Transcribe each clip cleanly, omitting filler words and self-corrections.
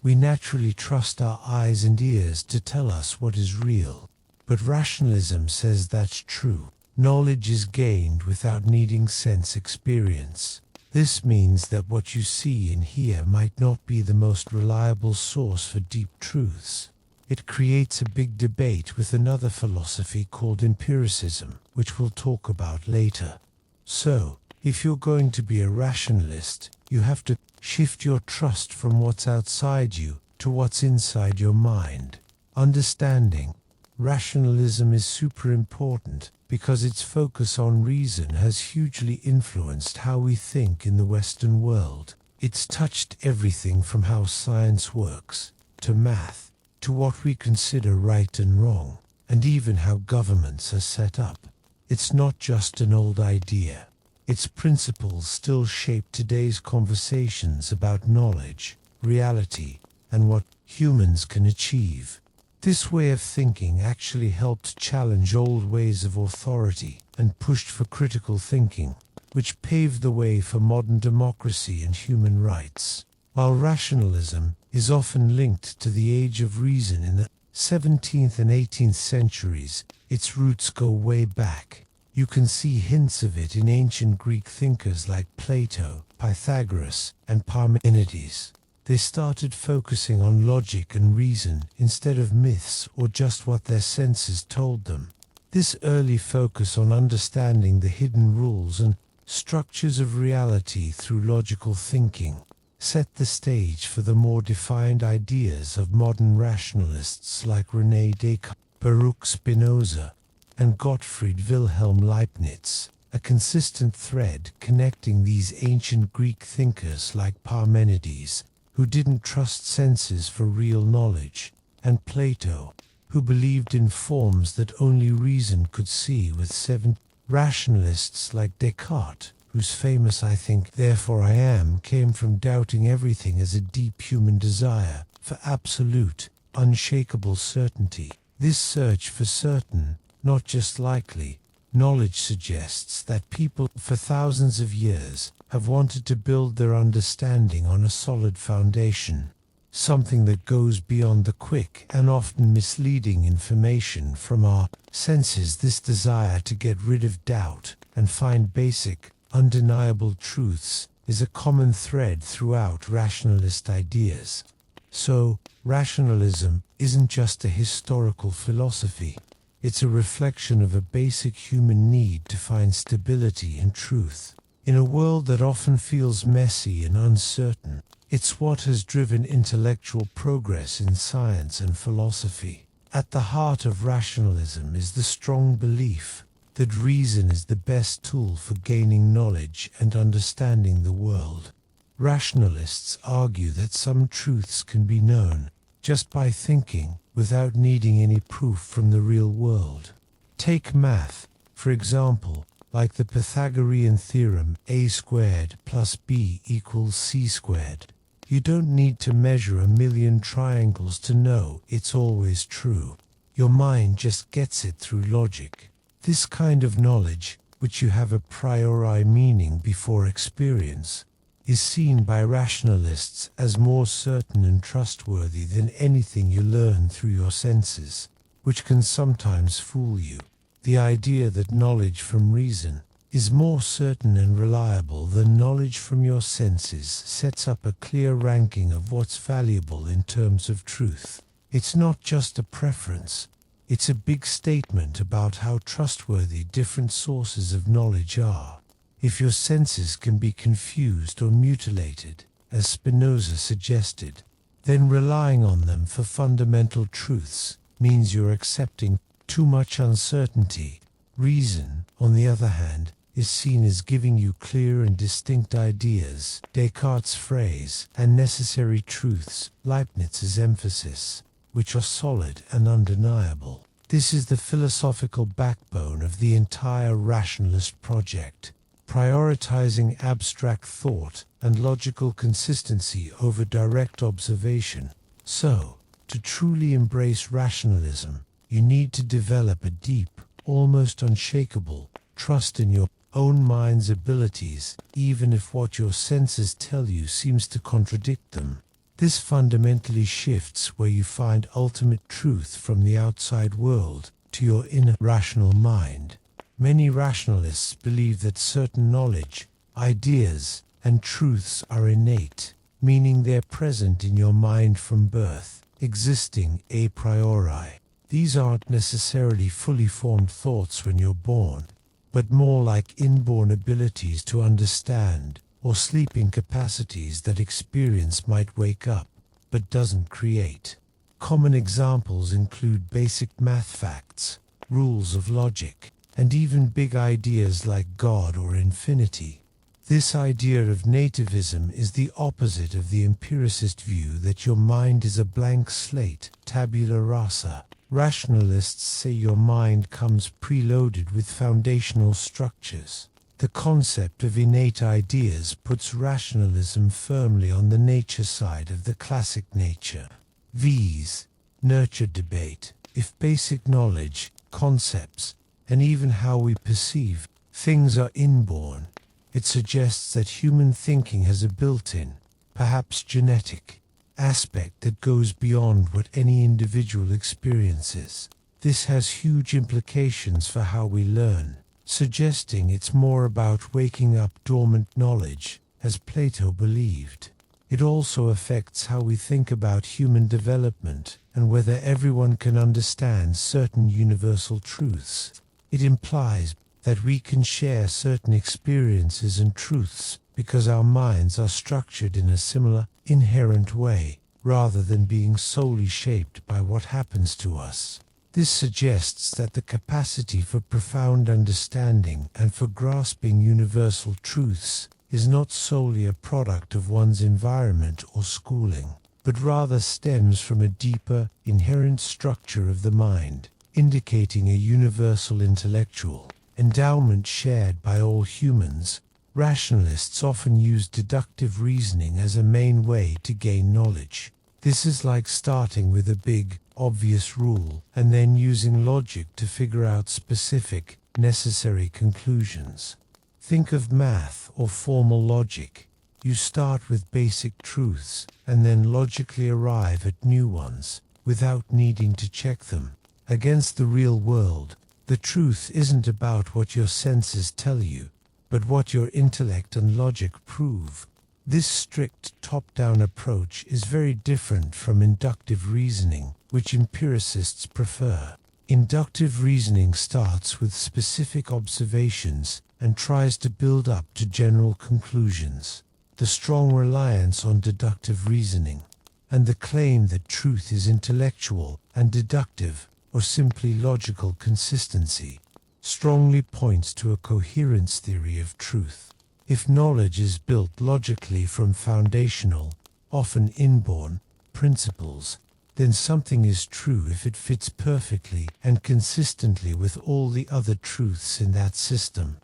We naturally trust our eyes and ears to tell us what is real. But rationalism says that's true. Knowledge is gained without needing sense experience. This means that what you see and hear might not be the most reliable source for deep truths. It creates a big debate with another philosophy called empiricism, which we'll talk about later. So, if you're going to be a rationalist, you have to shift your trust from what's outside you to what's inside your mind. Understanding rationalism is super important because its focus on reason has hugely influenced how we think in the Western world. It's touched everything from how science works, to math, to what we consider right and wrong, and even how governments are set up. It's not just an old idea. Its principles still shape today's conversations about knowledge, reality, and what humans can achieve. This way of thinking actually helped challenge old ways of authority and pushed for critical thinking, which paved the way for modern democracy and human rights. While rationalism is often linked to the age of reason in the 17th and 18th centuries, its roots go way back. You can see hints of it in ancient Greek thinkers like Plato, Pythagoras, and Parmenides. They started focusing on logic and reason instead of myths or just what their senses told them. This early focus on understanding the hidden rules and structures of reality through logical thinking set the stage for the more defined ideas of modern rationalists like René Descartes, Baruch Spinoza, and Gottfried Leibniz. A consistent thread connecting these ancient Greek thinkers like Parmenides, who didn't trust senses for real knowledge, and Plato, who believed in forms that only reason could see with seven rationalists like Descartes, whose famous "I think, therefore I am" came from doubting everything as a deep human desire for absolute, unshakable certainty. This search for certain, not just likely, knowledge suggests that people for thousands of years have wanted to build their understanding on a solid foundation, something that goes beyond the quick and often misleading information from our senses. This desire to get rid of doubt and find basic, undeniable truths is a common thread throughout rationalist ideas. So, rationalism isn't just a historical philosophy. It's a reflection of a basic human need to find stability and truth. In a world that often feels messy and uncertain, it's what has driven intellectual progress in science and philosophy. At the heart of rationalism is the strong belief that reason is the best tool for gaining knowledge and understanding the world. Rationalists argue that some truths can be known just by thinking, without needing any proof from the real world. Take math, for example, like the Pythagorean theorem a squared plus b equals c squared. You don't need to measure a million triangles to know it's always true. Your mind just gets it through logic. This kind of knowledge, which you have a priori meaning before experience, is seen by rationalists as more certain and trustworthy than anything you learn through your senses, which can sometimes fool you. The idea that knowledge from reason is more certain and reliable than knowledge from your senses sets up a clear ranking of what's valuable in terms of truth. It's not just a preference, it's a big statement about how trustworthy different sources of knowledge are. If your senses can be confused or mutilated, as Spinoza suggested, then relying on them for fundamental truths means you're accepting too much uncertainty. Reason, on the other hand, is seen as giving you clear and distinct ideas, Descartes' phrase, and necessary truths, Leibniz's emphasis, which are solid and undeniable. This is the philosophical backbone of the entire rationalist project, prioritizing abstract thought and logical consistency over direct observation. So, to truly embrace rationalism, you need to develop a deep, almost unshakable, trust in your own mind's abilities, even if what your senses tell you seems to contradict them. This fundamentally shifts where you find ultimate truth from the outside world to your inner rational mind. Many rationalists believe that certain knowledge, ideas, and truths are innate, meaning they're present in your mind from birth, existing a priori. These aren't necessarily fully formed thoughts when you're born, but more like inborn abilities to understand, or sleeping capacities that experience might wake up, but doesn't create. Common examples include basic math facts, rules of logic, and even big ideas like God or infinity. This idea of nativism is the opposite of the empiricist view that your mind is a blank slate, tabula rasa. Rationalists say your mind comes preloaded with foundational structures. The concept of innate ideas puts rationalism firmly on the nature side of the classic nature vs. nurture debate. If basic knowledge, concepts, and even how we perceive things are inborn, it suggests that human thinking has a built-in, perhaps genetic, aspect that goes beyond what any individual experiences. This has huge implications for how we learn, suggesting it's more about waking up dormant knowledge, as Plato believed. It also affects how we think about human development and whether everyone can understand certain universal truths. It implies that we can share certain experiences and truths because our minds are structured in a similar, inherent way, rather than being solely shaped by what happens to us. This suggests that the capacity for profound understanding and for grasping universal truths is not solely a product of one's environment or schooling, but rather stems from a deeper, inherent structure of the mind, indicating a universal intellectual endowment shared by all humans. Rationalists often use deductive reasoning as a main way to gain knowledge. This is like starting with a big, obvious rule and then using logic to figure out specific, necessary conclusions. Think of math or formal logic. You start with basic truths and then logically arrive at new ones without needing to check them against the real world. The truth isn't about what your senses tell you, but what your intellect and logic prove. This strict top-down approach is very different from inductive reasoning, which empiricists prefer. Inductive reasoning starts with specific observations and tries to build up to general conclusions. The strong reliance on deductive reasoning, and the claim that truth is intellectual and deductive, or simply logical consistency, strongly points to a coherence theory of truth. If knowledge is built logically from foundational, often inborn, principles, then something is true if it fits perfectly and consistently with all the other truths in that system.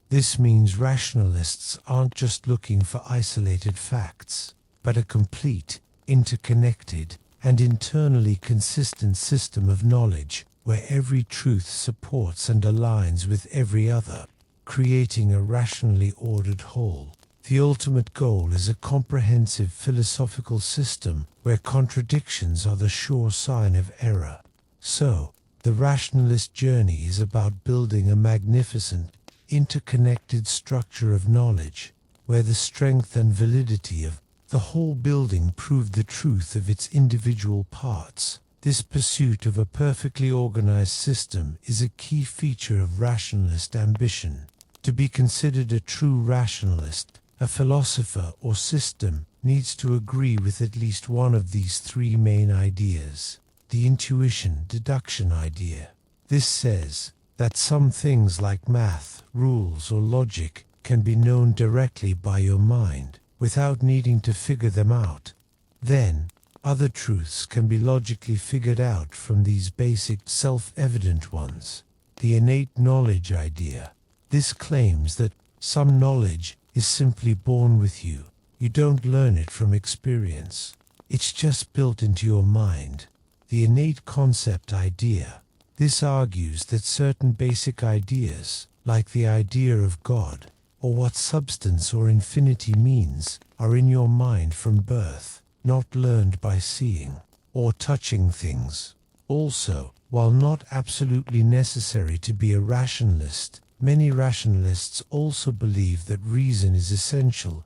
This means rationalists aren't just looking for isolated facts, but a complete, interconnected, and internally consistent system of knowledge where every truth supports and aligns with every other, creating a rationally ordered whole. The ultimate goal is a comprehensive philosophical system where contradictions are the sure sign of error. So, the rationalist journey is about building a magnificent, interconnected structure of knowledge, where the strength and validity of the whole building prove the truth of its individual parts. This pursuit of a perfectly organized system is a key feature of rationalist ambition. To be considered a true rationalist, a philosopher or system needs to agree with at least one of these three main ideas. The intuition-deduction idea. This says that some things like math, rules, or logic can be known directly by your mind, without needing to figure them out. Then, other truths can be logically figured out from these basic, self-evident ones. The innate knowledge idea. This claims that some knowledge is simply born with you. You don't learn it from experience. It's just built into your mind. The innate concept idea. This argues that certain basic ideas, like the idea of God, or what substance or infinity means, are in your mind from birth. not learned by seeing or touching things. Also, while not absolutely necessary to be a rationalist, many rationalists also believe that reason is essential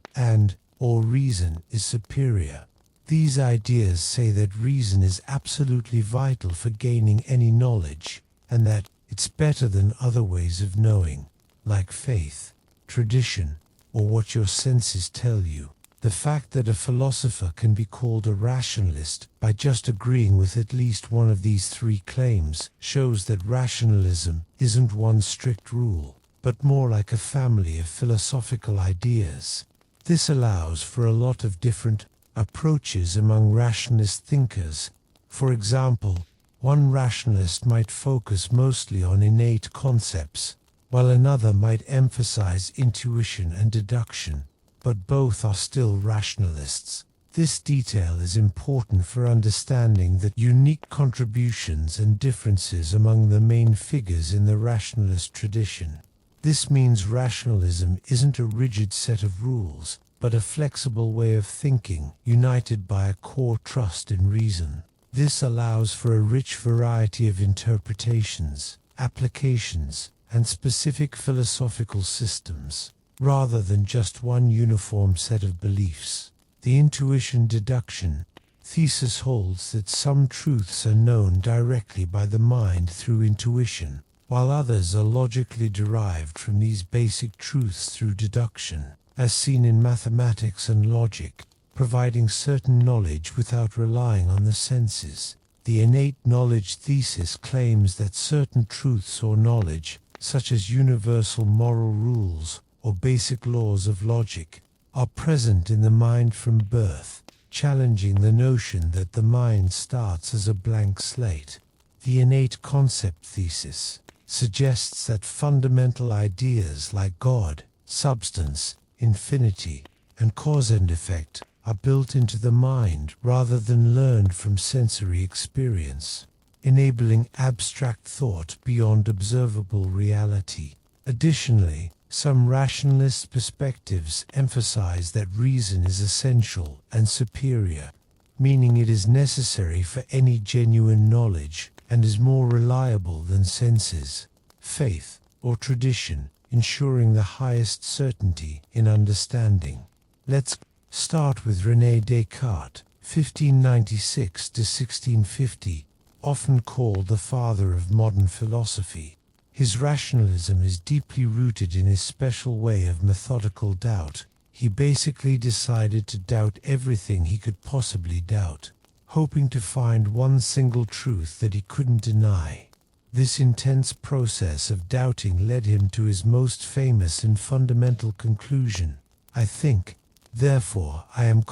or reason is superior. These ideas say that reason is absolutely vital for gaining any knowledge, and that it's better than other ways of knowing, like faith, tradition, or what your senses tell you. The fact that a philosopher can be called a rationalist by just agreeing with at least one of these three claims shows that rationalism isn't one strict rule, but more like a family of philosophical ideas. This allows for a lot of different approaches among rationalist thinkers. For example, one rationalist might focus mostly on innate concepts, while another might emphasize intuition and deduction, but both are still rationalists. This detail is important for understanding the unique contributions and differences among the main figures in the rationalist tradition. This means rationalism isn't a rigid set of rules, but a flexible way of thinking, united by a core trust in reason. This allows for a rich variety of interpretations, applications, and specific philosophical systems, rather than just one uniform set of beliefs. The intuition-deduction thesis holds that some truths are known directly by the mind through intuition, while others are logically derived from these basic truths through deduction, as seen in mathematics and logic, providing certain knowledge without relying on the senses. The innate knowledge thesis claims that certain truths or knowledge, such as universal moral rules or basic laws of logic, are present in the mind from birth, challenging the notion that the mind starts as a blank slate. The innate concept thesis suggests that fundamental ideas like God, substance, infinity, and cause and effect are built into the mind rather than learned from sensory experience, enabling abstract thought beyond observable reality. Additionally, some rationalist perspectives emphasize that reason is essential and superior, meaning it is necessary for any genuine knowledge and is more reliable than senses, faith, or tradition, ensuring the highest certainty in understanding. Let's start with René Descartes, 1596 to 1650, often called the father of modern philosophy. His rationalism is deeply rooted in his special way of methodical doubt. He basically decided to doubt everything he could possibly doubt, hoping to find one single truth that he couldn't deny. This intense process of doubting led him to his most famous and fundamental conclusion: "I think, therefore I am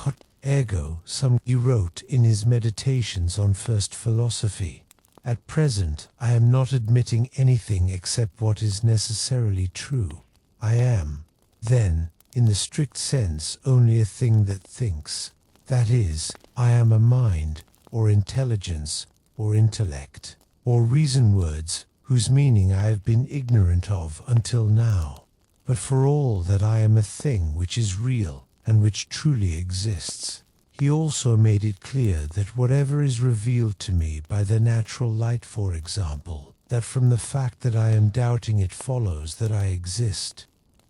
ergo sum," he wrote in his Meditations on First Philosophy. "At present, I am not admitting anything except what is necessarily true. I am, then, in the strict sense, only a thing that thinks. That is, I am a mind, or intelligence, or intellect, or reason, words whose meaning I have been ignorant of until now. But for all that, I am a thing which is real and which truly exists." He also made it clear that whatever is revealed to me by the natural light, for example, that from the fact that I am doubting it follows that I exist,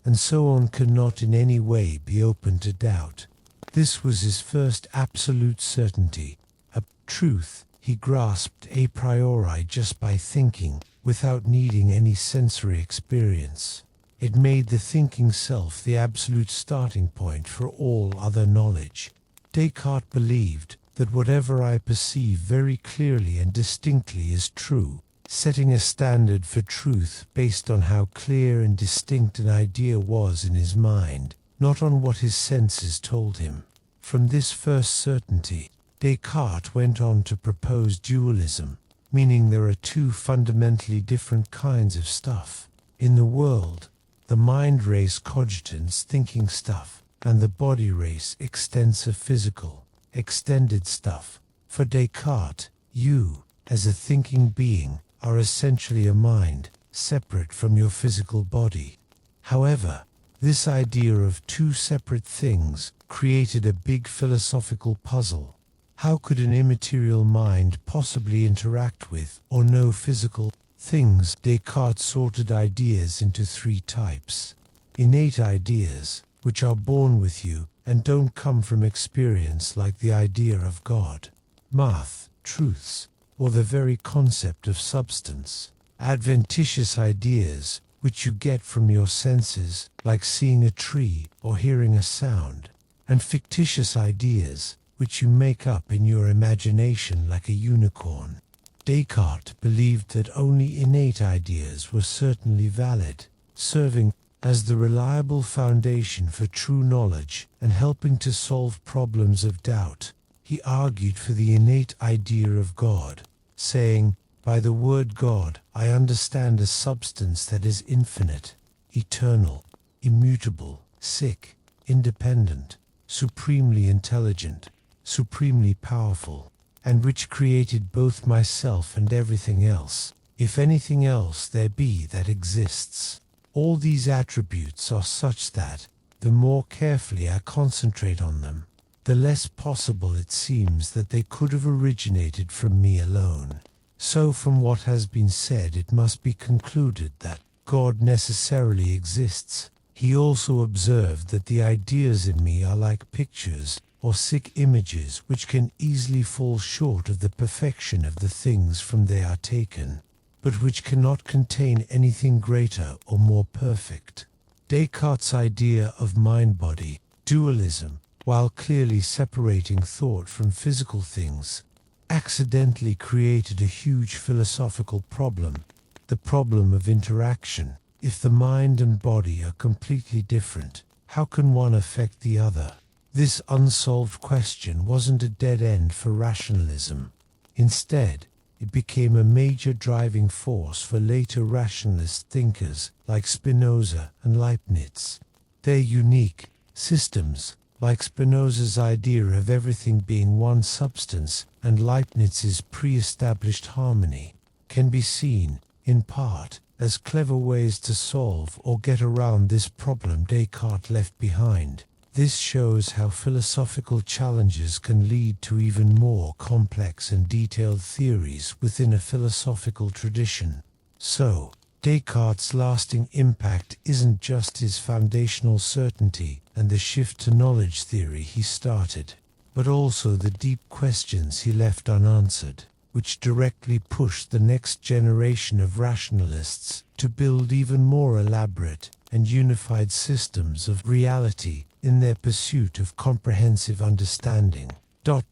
and so on, cannot in any way be open to doubt. This was his first absolute certainty, a truth he grasped a priori just by thinking, without needing any sensory experience. It made the thinking self the absolute starting point for all other knowledge. Descartes believed that whatever I perceive very clearly and distinctly is true, setting a standard for truth based on how clear and distinct an idea was in his mind, not on what his senses told him. From this first certainty, Descartes went on to propose dualism, meaning there are two fundamentally different kinds of stuff in the world: the mind race cogitans, thinking stuff, and the body race extensive physical, extended stuff. For Descartes, you, as a thinking being, are essentially a mind, separate from your physical body. However, This idea of two separate things created a big philosophical puzzle. How could an immaterial mind possibly interact with or know physical things? Descartes sorted ideas into three types. Innate ideas, which are born with you and don't come from experience, like the idea of God, math, truths, or the very concept of substance. Adventitious ideas, which you get from your senses, like seeing a tree or hearing a sound. And fictitious ideas, which you make up in your imagination, like a unicorn. Descartes believed that only innate ideas were certainly valid, serving as the reliable foundation for true knowledge and helping to solve problems of doubt. He argued for the innate idea of God, saying, "By the word God, I understand a substance that is infinite, eternal, immutable, sick, independent, supremely intelligent, supremely powerful, and which created both myself and everything else, if anything else there be that exists." All these attributes are such that, the more carefully I concentrate on them, the less possible it seems that they could have originated from me alone. So from what has been said, it must be concluded that God necessarily exists. He also observed that the ideas in me are like pictures or sick images which can easily fall short of the perfection of the things from they are taken, but which cannot contain anything greater or more perfect. Descartes' idea of mind-body dualism, while clearly separating thought from physical things, accidentally created a huge philosophical problem, the problem of interaction. If the mind and body are completely different, how can one affect the other? This unsolved question wasn't a dead end for rationalism. Instead, it became a major driving force for later rationalist thinkers like Spinoza and Leibniz. Their unique systems, like Spinoza's idea of everything being one substance and Leibniz's pre-established harmony, can be seen, in part, as clever ways to solve or get around this problem Descartes left behind. This shows how philosophical challenges can lead to even more complex and detailed theories within a philosophical tradition. So, Descartes' lasting impact isn't just his foundational certainty and the shift to knowledge theory he started, but also the deep questions he left unanswered, which directly pushed the next generation of rationalists to build even more elaborate and unified systems of reality in their pursuit of comprehensive understanding.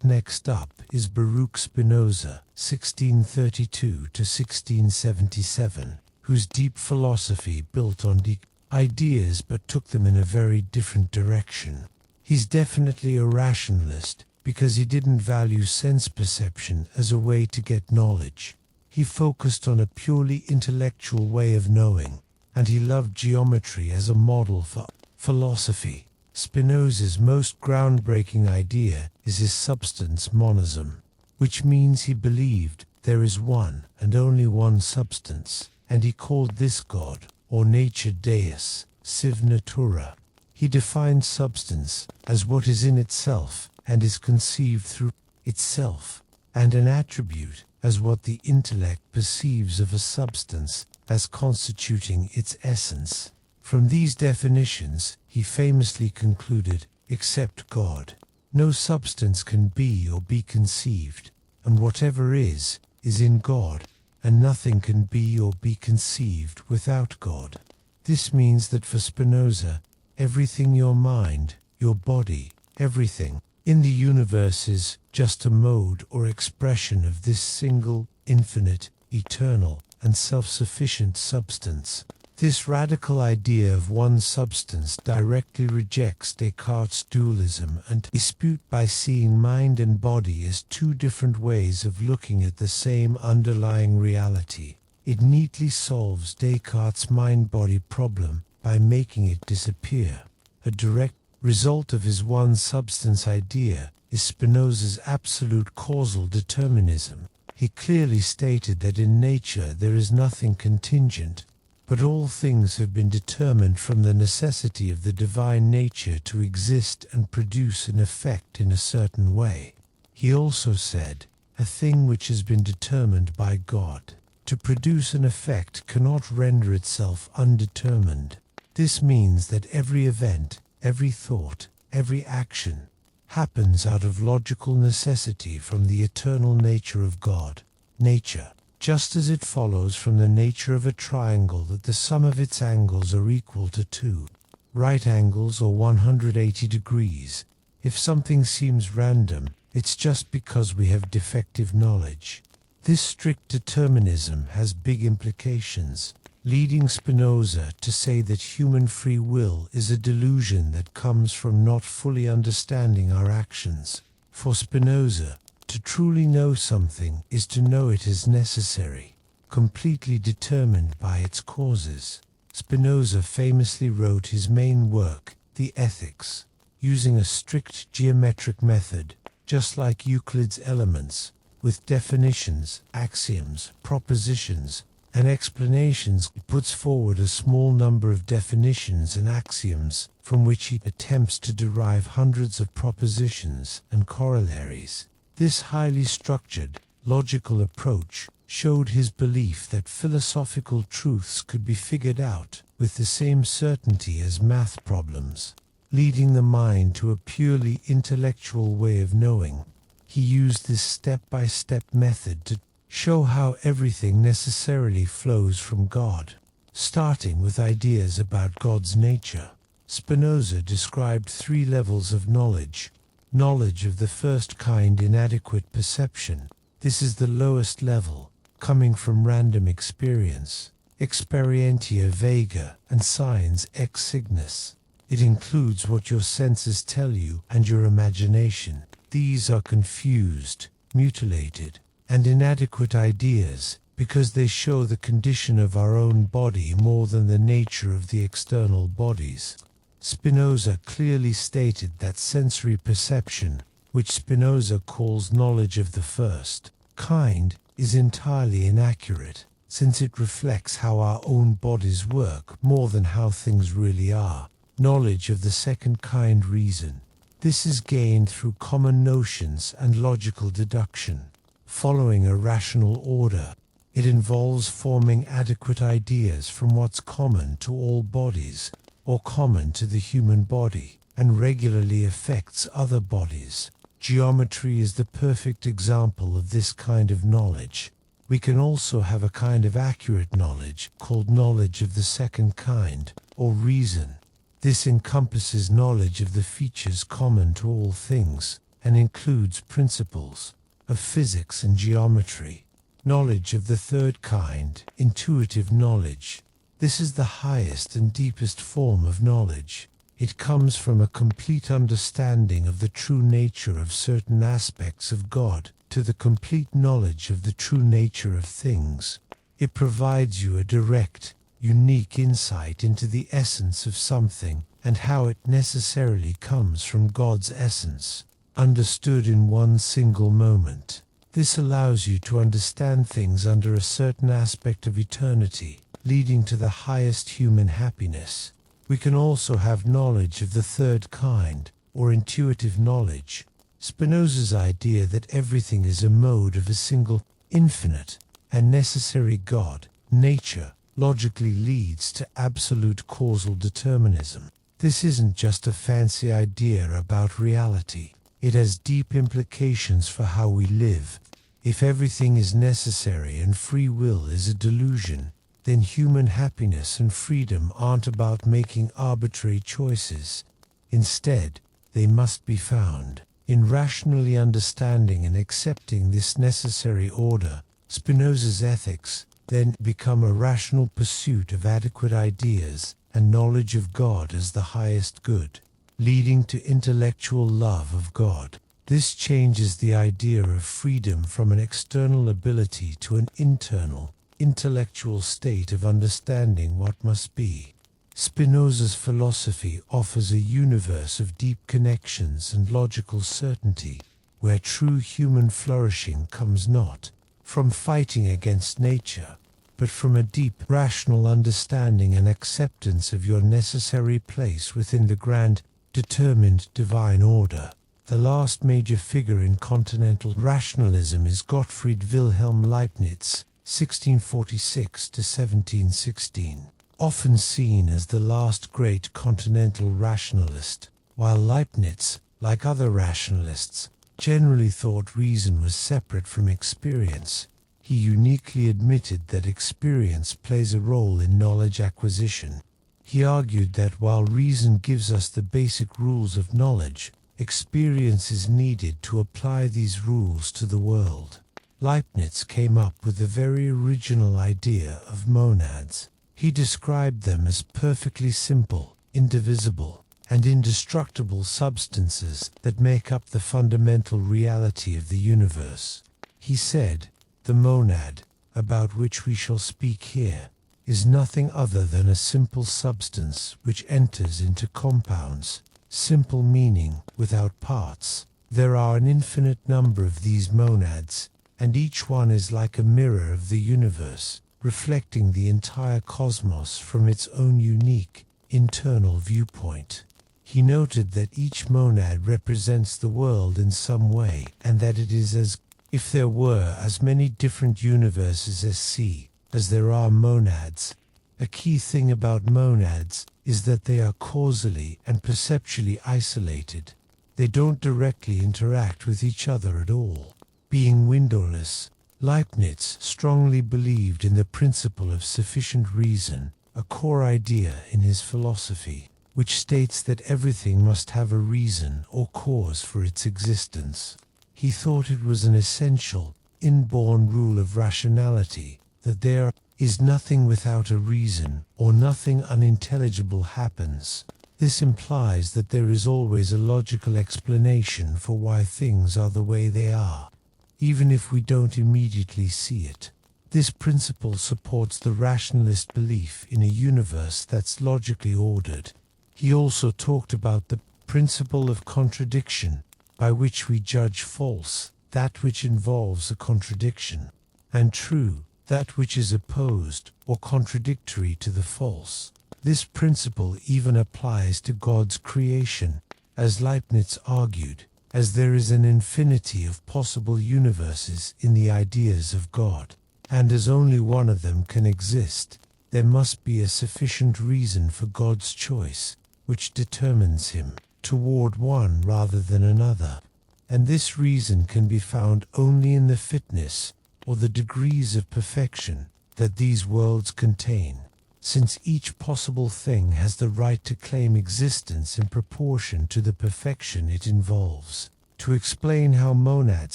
Next up is Baruch Spinoza, 1632 to 1677, whose deep philosophy built on deep ideas but took them in a very different direction. He's definitely a rationalist because he didn't value sense perception as a way to get knowledge. He focused on a purely intellectual way of knowing, and he loved geometry as a model for philosophy. Spinoza's most groundbreaking idea is his substance monism, which means he believed there is one and only one substance, and he called this God, or nature deus, sive natura. He defined substance as what is in itself and is conceived through itself, and an attribute as what the intellect perceives of a substance as constituting its essence. From these definitions, he famously concluded, except God, no substance can be or be conceived, and whatever is in God, and nothing can be or be conceived without God. This means that for Spinoza, everything, your mind, your body, everything in the universe is just a mode or expression of this single, infinite, eternal, and self-sufficient substance. This radical idea of one substance directly rejects Descartes' dualism and dispute by seeing mind and body as two different ways of looking at the same underlying reality. It neatly solves Descartes' mind-body problem by making it disappear. A direct result of his one substance idea is Spinoza's absolute causal determinism. He clearly stated that in nature there is nothing contingent, but all things have been determined from the necessity of the divine nature to exist and produce an effect in a certain way. He also said, a thing which has been determined by God to produce an effect cannot render itself undetermined. This means that every event, every thought, every action happens out of logical necessity from the eternal nature of God, nature. Just as it follows from the nature of a triangle that the sum of its angles are equal to 2 right angles or 180 degrees. If something seems random, it's just because we have defective knowledge. This strict determinism has big implications, leading Spinoza to say that human free will is a delusion that comes from not fully understanding our actions. For Spinoza, to truly know something is to know it is necessary, completely determined by its causes. Spinoza famously wrote his main work, the Ethics, using a strict geometric method, just like Euclid's Elements, with definitions, axioms, propositions, and explanations. He puts forward a small number of definitions and axioms, from which he attempts to derive hundreds of propositions and corollaries. This highly structured, logical approach showed his belief that philosophical truths could be figured out with the same certainty as math problems, leading the mind to a purely intellectual way of knowing. He used this step-by-step method to show how everything necessarily flows from God, starting with ideas about God's nature. Spinoza described 3 levels of knowledge. Knowledge of the first kind, inadequate perception. This is the lowest level, coming from random experience, experientia vega, and signs ex signis. It includes what your senses tell you and your imagination. These are confused, mutilated, and inadequate ideas because they show the condition of our own body more than the nature of the external bodies. Spinoza clearly stated that sensory perception, which Spinoza calls knowledge of the first kind, is entirely inaccurate, since it reflects how our own bodies work more than how things really are. Knowledge of the second kind, reason. This is gained through common notions and logical deduction, following a rational order. It involves forming adequate ideas from what's common to all bodies, or common to the human body, and regularly affects other bodies. Geometry is the perfect example of this kind of knowledge. We can also have a kind of accurate knowledge called knowledge of the second kind, or reason. This encompasses knowledge of the features common to all things, and includes principles of physics and geometry. Knowledge of the third kind, intuitive knowledge. This is the highest and deepest form of knowledge. It comes from a complete understanding of the true nature of certain aspects of God to the complete knowledge of the true nature of things. It provides you a direct, unique insight into the essence of something and how it necessarily comes from God's essence, understood in one single moment. This allows you to understand things under a certain aspect of eternity, leading to the highest human happiness. We can also have knowledge of the third kind, or intuitive knowledge. Spinoza's idea that everything is a mode of a single, infinite, and necessary God, nature, logically leads to absolute causal determinism. This isn't just a fancy idea about reality. It has deep implications for how we live. If everything is necessary and free will is a delusion, then human happiness and freedom aren't about making arbitrary choices. Instead, they must be found in rationally understanding and accepting this necessary order. Spinoza's ethics then become a rational pursuit of adequate ideas and knowledge of God as the highest good, leading to intellectual love of God. This changes the idea of freedom from an external ability to an internal, intellectual state of understanding what must be. Spinoza's philosophy offers a universe of deep connections and logical certainty, where true human flourishing comes not from fighting against nature, but from a deep, rational understanding and acceptance of your necessary place within the grand, determined divine order. The last major figure in continental rationalism is Gottfried Wilhelm Leibniz, 1646 to 1716. Often seen as the last great continental rationalist, while Leibniz, like other rationalists, generally thought reason was separate from experience, he uniquely admitted that experience plays a role in knowledge acquisition. He argued that while reason gives us the basic rules of knowledge, experience is needed to apply these rules to the world. Leibniz came up with the very original idea of monads. He described them as perfectly simple, indivisible, and indestructible substances that make up the fundamental reality of the universe. He said, "The monad, about which we shall speak here, is nothing other than a simple substance which enters into compounds, simple meaning without parts. There are an infinite number of these monads, and each one is like a mirror of the universe, reflecting the entire cosmos from its own unique, internal viewpoint." He noted that each monad represents the world in some way, and that it is as if there were as many different universes as there are monads. A key thing about monads is that they are causally and perceptually isolated. They don't directly interact with each other at all. Being windowless, Leibniz strongly believed in the principle of sufficient reason, a core idea in his philosophy, which states that everything must have a reason or cause for its existence. He thought it was an essential, inborn rule of rationality, that there is nothing without a reason, or nothing unintelligible happens. This implies that there is always a logical explanation for why things are the way they are, even if we don't immediately see it. This principle supports the rationalist belief in a universe that's logically ordered. He also talked about the principle of contradiction, by which we judge false that which involves a contradiction, and true that which is opposed or contradictory to the false. This principle even applies to God's creation, as Leibniz argued, as there is an infinity of possible universes in the ideas of God, and as only one of them can exist, there must be a sufficient reason for God's choice, which determines him toward one rather than another. And this reason can be found only in the fitness or the degrees of perfection that these worlds contain, since each possible thing has the right to claim existence in proportion to the perfection it involves. To explain how monads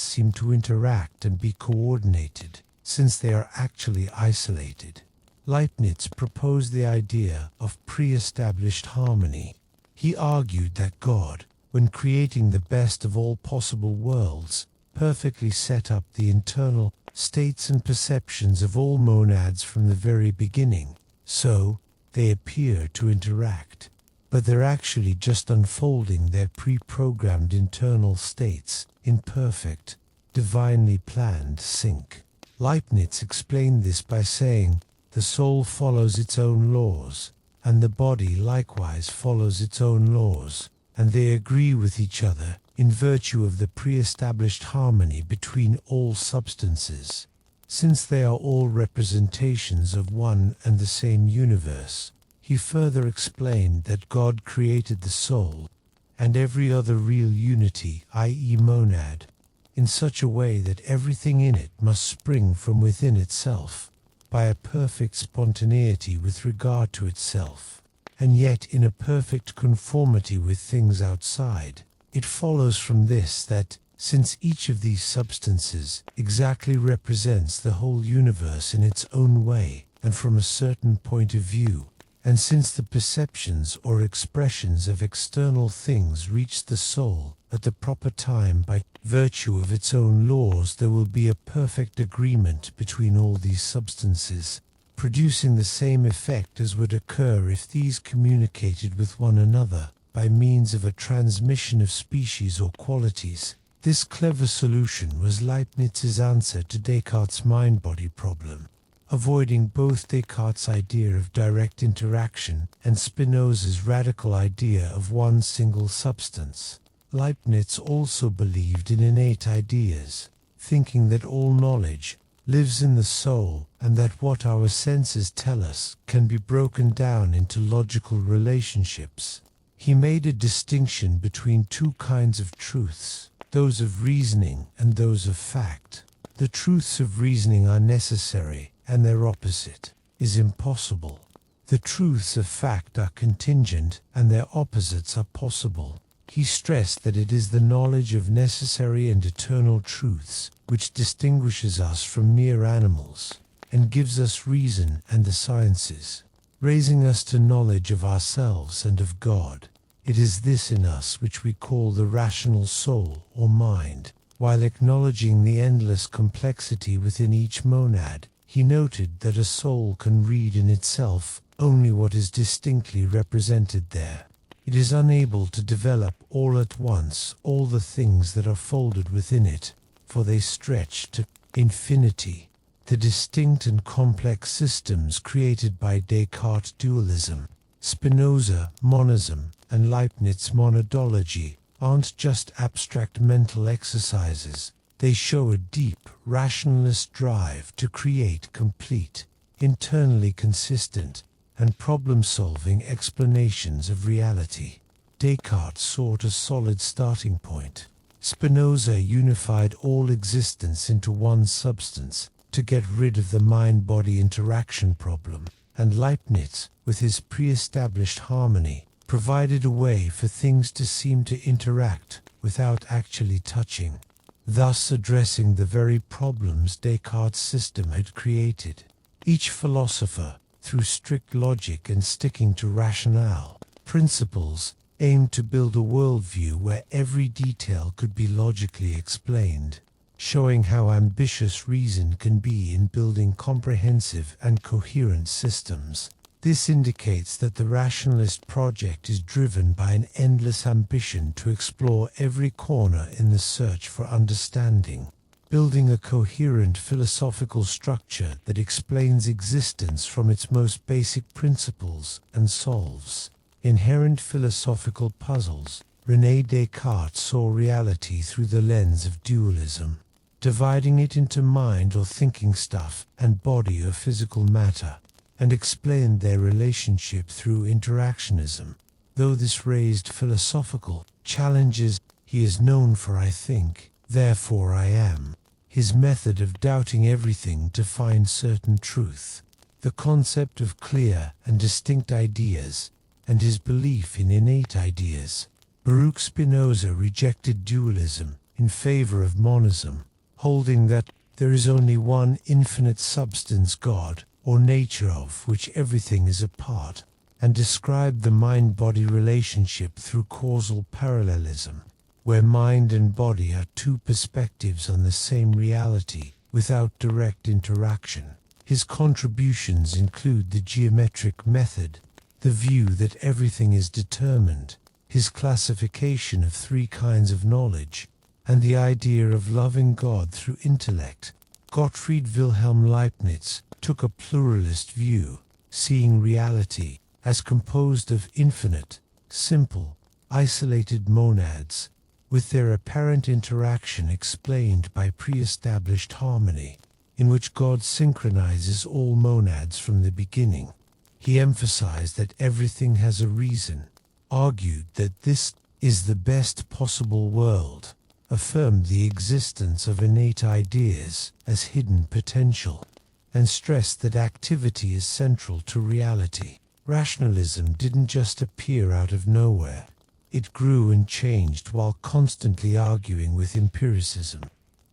seem to interact and be coordinated, since they are actually isolated, Leibniz proposed the idea of pre-established harmony. He argued that God, when creating the best of all possible worlds, perfectly set up the internal states and perceptions of all monads from the very beginning, so they appear to interact, but they're actually just unfolding their pre-programmed internal states in perfect, divinely planned sync. Leibniz explained this by saying, "The soul follows its own laws, and the body likewise follows its own laws, and they agree with each other in virtue of the pre-established harmony between all substances. Since they are all representations of one and the same universe." He further explained that God created the soul and every other real unity, i.e. monad, in such a way that everything in it must spring from within itself, by a perfect spontaneity with regard to itself, and yet in a perfect conformity with things outside. It follows from this that, since each of these substances exactly represents the whole universe in its own way and from a certain point of view, and since the perceptions or expressions of external things reach the soul at the proper time by virtue of its own laws, there will be a perfect agreement between all these substances, producing the same effect as would occur if these communicated with one another by means of a transmission of species or qualities. This clever solution was Leibniz's answer to Descartes' mind-body problem. avoiding both Descartes' idea of direct interaction and Spinoza's radical idea of one single substance. Leibniz also believed in innate ideas, thinking that all knowledge lives in the soul and that what our senses tell us can be broken down into logical relationships. He made a distinction between two kinds of truths, those of reasoning and those of fact. The truths of reasoning are necessary, and their opposite is impossible. The truths of fact are contingent, and their opposites are possible. He stressed that it is the knowledge of necessary and eternal truths which distinguishes us from mere animals, and gives us reason and the sciences, raising us to knowledge of ourselves and of God. It is this in us which we call the rational soul or mind. While acknowledging the endless complexity within each monad, he noted that a soul can read in itself only what is distinctly represented there. It is unable to develop all at once all the things that are folded within it, for they stretch to infinity. The distinct and complex systems created by Descartes' dualism, Spinoza monism, and Leibniz monadology aren't just abstract mental exercises. They show a deep, rationalist drive to create complete, internally consistent, and problem-solving explanations of reality. Descartes sought a solid starting point. Spinoza unified all existence into one substance to get rid of the mind-body interaction problem, and Leibniz, with his pre-established harmony, provided a way for things to seem to interact without actually touching, thus addressing the very problems Descartes' system had created. Each philosopher, through strict logic and sticking to rationale principles, aimed to build a worldview where every detail could be logically explained, showing how ambitious reason can be in building comprehensive and coherent systems. This indicates that the rationalist project is driven by an endless ambition to explore every corner in the search for understanding, building a coherent philosophical structure that explains existence from its most basic principles and solves inherent philosophical puzzles. René Descartes saw reality through the lens of dualism, dividing it into mind or thinking stuff and body or physical matter, and explained their relationship through interactionism. Though this raised philosophical challenges, he is known for "I think, therefore I am," his method of doubting everything to find certain truth, the concept of clear and distinct ideas, and his belief in innate ideas. Baruch Spinoza rejected dualism in favor of monism, holding that there is only one infinite substance, God, or nature, of which everything is a part, and described the mind-body relationship through causal parallelism, where mind and body are two perspectives on the same reality without direct interaction. His contributions include the geometric method, the view that everything is determined, his classification of three kinds of knowledge, and the idea of loving God through intellect. Gottfried Wilhelm Leibniz took a pluralist view, seeing reality as composed of infinite, simple, isolated monads, with their apparent interaction explained by pre-established harmony, in which God synchronizes all monads from the beginning. He emphasized that everything has a reason, argued that this is the best possible world, affirmed the existence of innate ideas as hidden potential, and stressed that activity is central to reality. Rationalism didn't just appear out of nowhere. It grew and changed while constantly arguing with empiricism.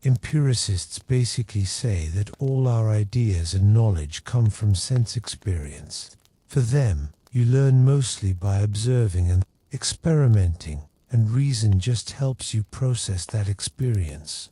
Empiricists basically say that all our ideas and knowledge come from sense experience. For them, you learn mostly by observing and experimenting, and reason just helps you process that experience.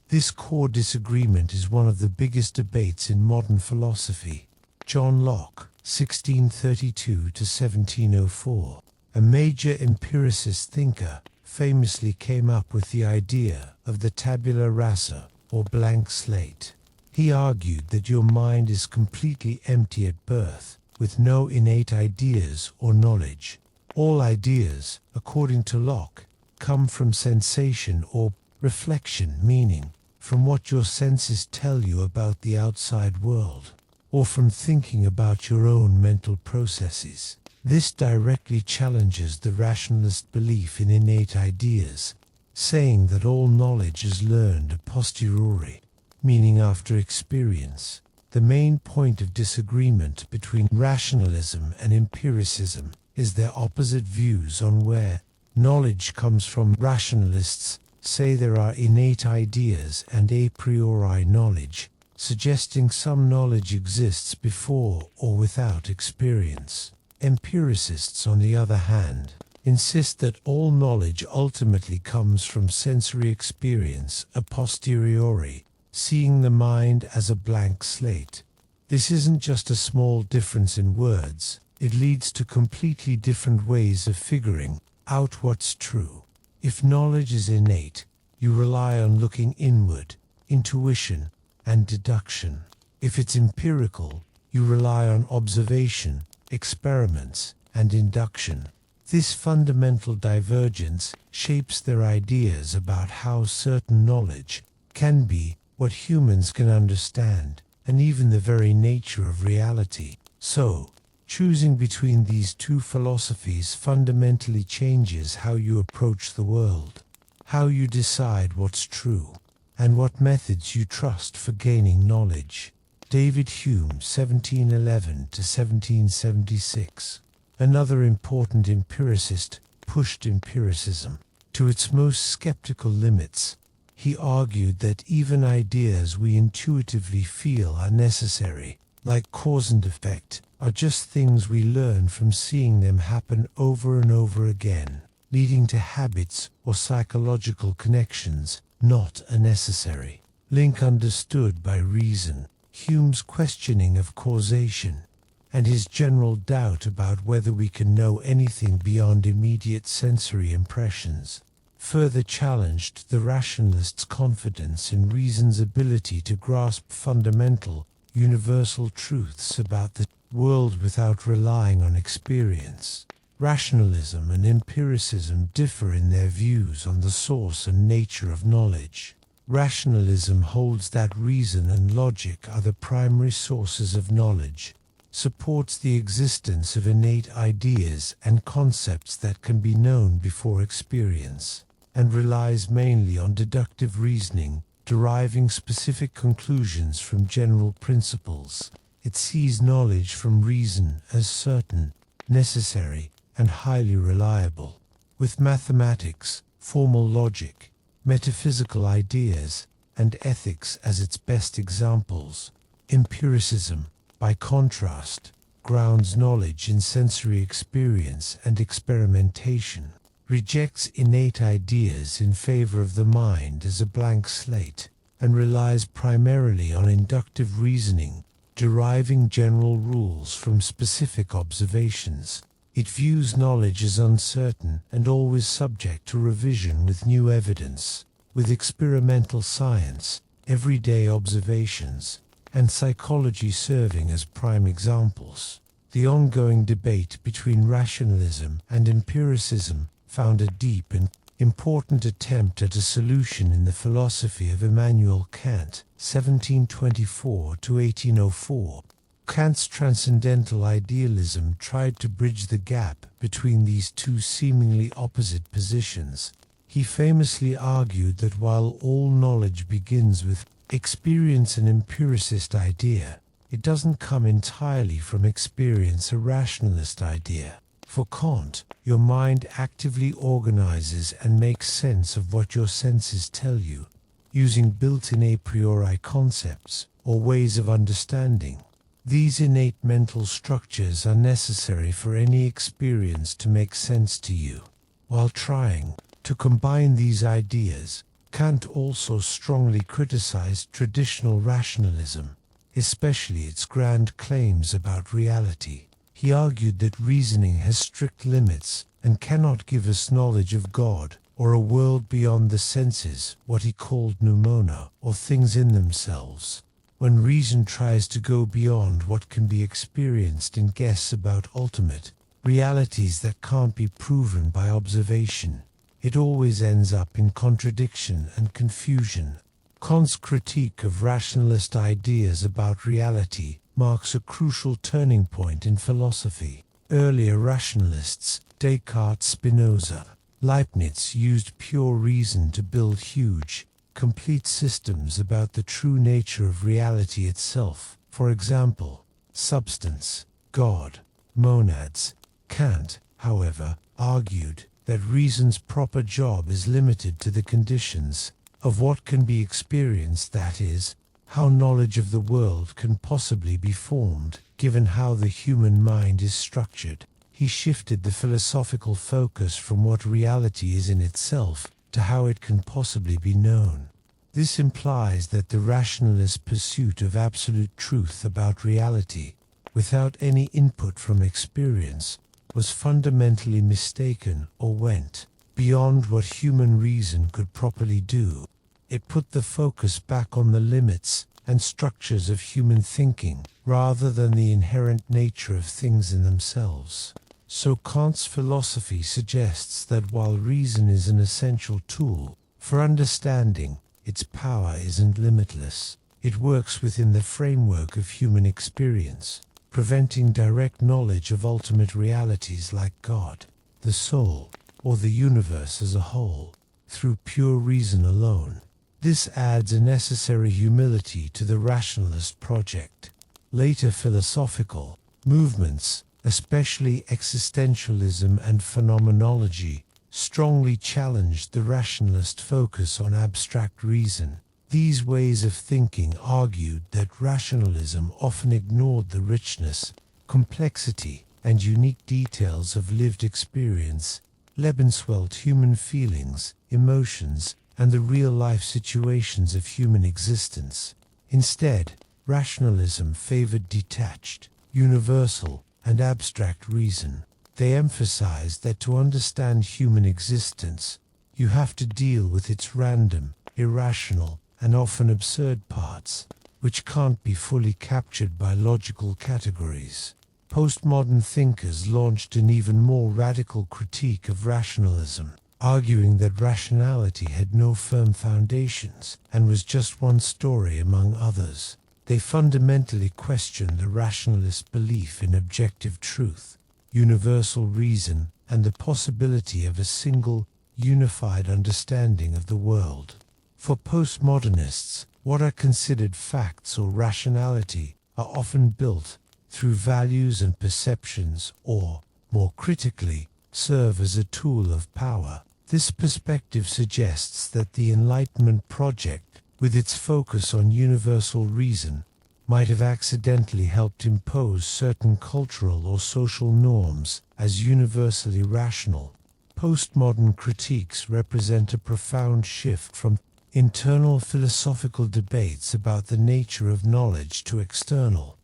This core disagreement is one of the biggest debates in modern philosophy. John Locke, 1632–1704, a major empiricist thinker, famously came up with the idea of the tabula rasa, or blank slate. He argued that your mind is completely empty at birth, with no innate ideas or knowledge. All ideas, according to Locke, come from sensation or reflection, meaning from what your senses tell you about the outside world, or from thinking about your own mental processes. This directly challenges the rationalist belief in innate ideas, saying that all knowledge is learned a posteriori, meaning after experience. The main point of disagreement between rationalism and empiricism is their opposite views on where knowledge comes from. Rationalists say there are innate ideas and a priori knowledge, suggesting some knowledge exists before or without experience. Empiricists, on the other hand, insist that all knowledge ultimately comes from sensory experience a posteriori, seeing the mind as a blank slate. This isn't just a small difference in words, it leads to completely different ways of figuring out what's true. If knowledge is innate, you rely on looking inward, intuition, and deduction. If it's empirical, you rely on observation, experiments, and induction. This fundamental divergence shapes their ideas about how certain knowledge can be, what humans can understand, and even the very nature of reality. So, choosing between these two philosophies fundamentally changes how you approach the world, how you decide what's true, and what methods you trust for gaining knowledge. David Hume, 1711 to 1776. Another important empiricist, pushed empiricism to its most skeptical limits. He argued that even ideas we intuitively feel are necessary, like cause and effect, are just things we learn from seeing them happen over and over again, leading to habits or psychological connections, not a necessary link understood by reason. Hume's questioning of causation and his general doubt about whether we can know anything beyond immediate sensory impressions further challenged the rationalists' confidence in reason's ability to grasp fundamental, universal truths about the world without relying on experience. Rationalism and empiricism differ in their views on the source and nature of knowledge. Rationalism holds that reason and logic are the primary sources of knowledge, supports the existence of innate ideas and concepts that can be known before experience, and relies mainly on deductive reasoning, deriving specific conclusions from general principles. It sees knowledge from reason as certain, necessary, and highly reliable. With mathematics, formal logic, metaphysical ideas, and ethics as its best examples, empiricism, by contrast, grounds knowledge in sensory experience and experimentation, rejects innate ideas in favor of the mind as a blank slate, and relies primarily on inductive reasoning, deriving general rules from specific observations. It views knowledge as uncertain and always subject to revision with new evidence, with experimental science, everyday observations, and psychology serving as prime examples. The ongoing debate between rationalism and empiricism found a deep and important attempt at a solution in the philosophy of Immanuel Kant, 1724 to 1804. Kant's transcendental idealism tried to bridge the gap between these two seemingly opposite positions. He famously argued that while all knowledge begins with experience, an empiricist idea, it doesn't come entirely from experience, a rationalist idea. For Kant, your mind actively organizes and makes sense of what your senses tell you, using built-in a priori concepts or ways of understanding. These innate mental structures are necessary for any experience to make sense to you. While trying to combine these ideas, Kant also strongly criticized traditional rationalism, especially its grand claims about reality. He argued that reasoning has strict limits and cannot give us knowledge of God or a world beyond the senses, what he called pneumona, or things in themselves. When reason tries to go beyond what can be experienced in guess about ultimate realities that can't be proven by observation, it always ends up in contradiction and confusion. Kant's critique of rationalist ideas about reality marks a crucial turning point in philosophy. Earlier rationalists, Descartes, Spinoza, Leibniz, used pure reason to build huge, complete systems about the true nature of reality itself. For example, substance, God, monads. Kant, however, argued that reason's proper job is limited to the conditions of what can be experienced, that is, how knowledge of the world can possibly be formed, given how the human mind is structured. He shifted the philosophical focus from what reality is in itself to how it can possibly be known. This implies that the rationalist pursuit of absolute truth about reality, without any input from experience, was fundamentally mistaken or went beyond what human reason could properly do. It put the focus back on the limits and structures of human thinking rather than the inherent nature of things in themselves. So Kant's philosophy suggests that while reason is an essential tool for understanding, its power isn't limitless. It works within the framework of human experience, preventing direct knowledge of ultimate realities like God, the soul, or the universe as a whole, through pure reason alone. This adds a necessary humility to the rationalist project. Later philosophical movements, especially existentialism and phenomenology, strongly challenged the rationalist focus on abstract reason. These ways of thinking argued that rationalism often ignored the richness, complexity, and unique details of lived experience, Lebenswelt, human feelings, emotions, and the real-life situations of human existence. Instead, rationalism favored detached, universal, and abstract reason. They emphasized that to understand human existence, you have to deal with its random, irrational, and often absurd parts, which can't be fully captured by logical categories. Postmodern thinkers launched an even more radical critique of rationalism, arguing that rationality had no firm foundations and was just one story among others. They fundamentally questioned the rationalist belief in objective truth, universal reason, and the possibility of a single, unified understanding of the world. For postmodernists, what are considered facts or rationality are often built through values and perceptions, or, more critically, serve as a tool of power. This perspective suggests that the Enlightenment project, with its focus on universal reason, might have accidentally helped impose certain cultural or social norms as universally rational. Postmodern critiques represent a profound shift from internal philosophical debates about the nature of knowledge to external,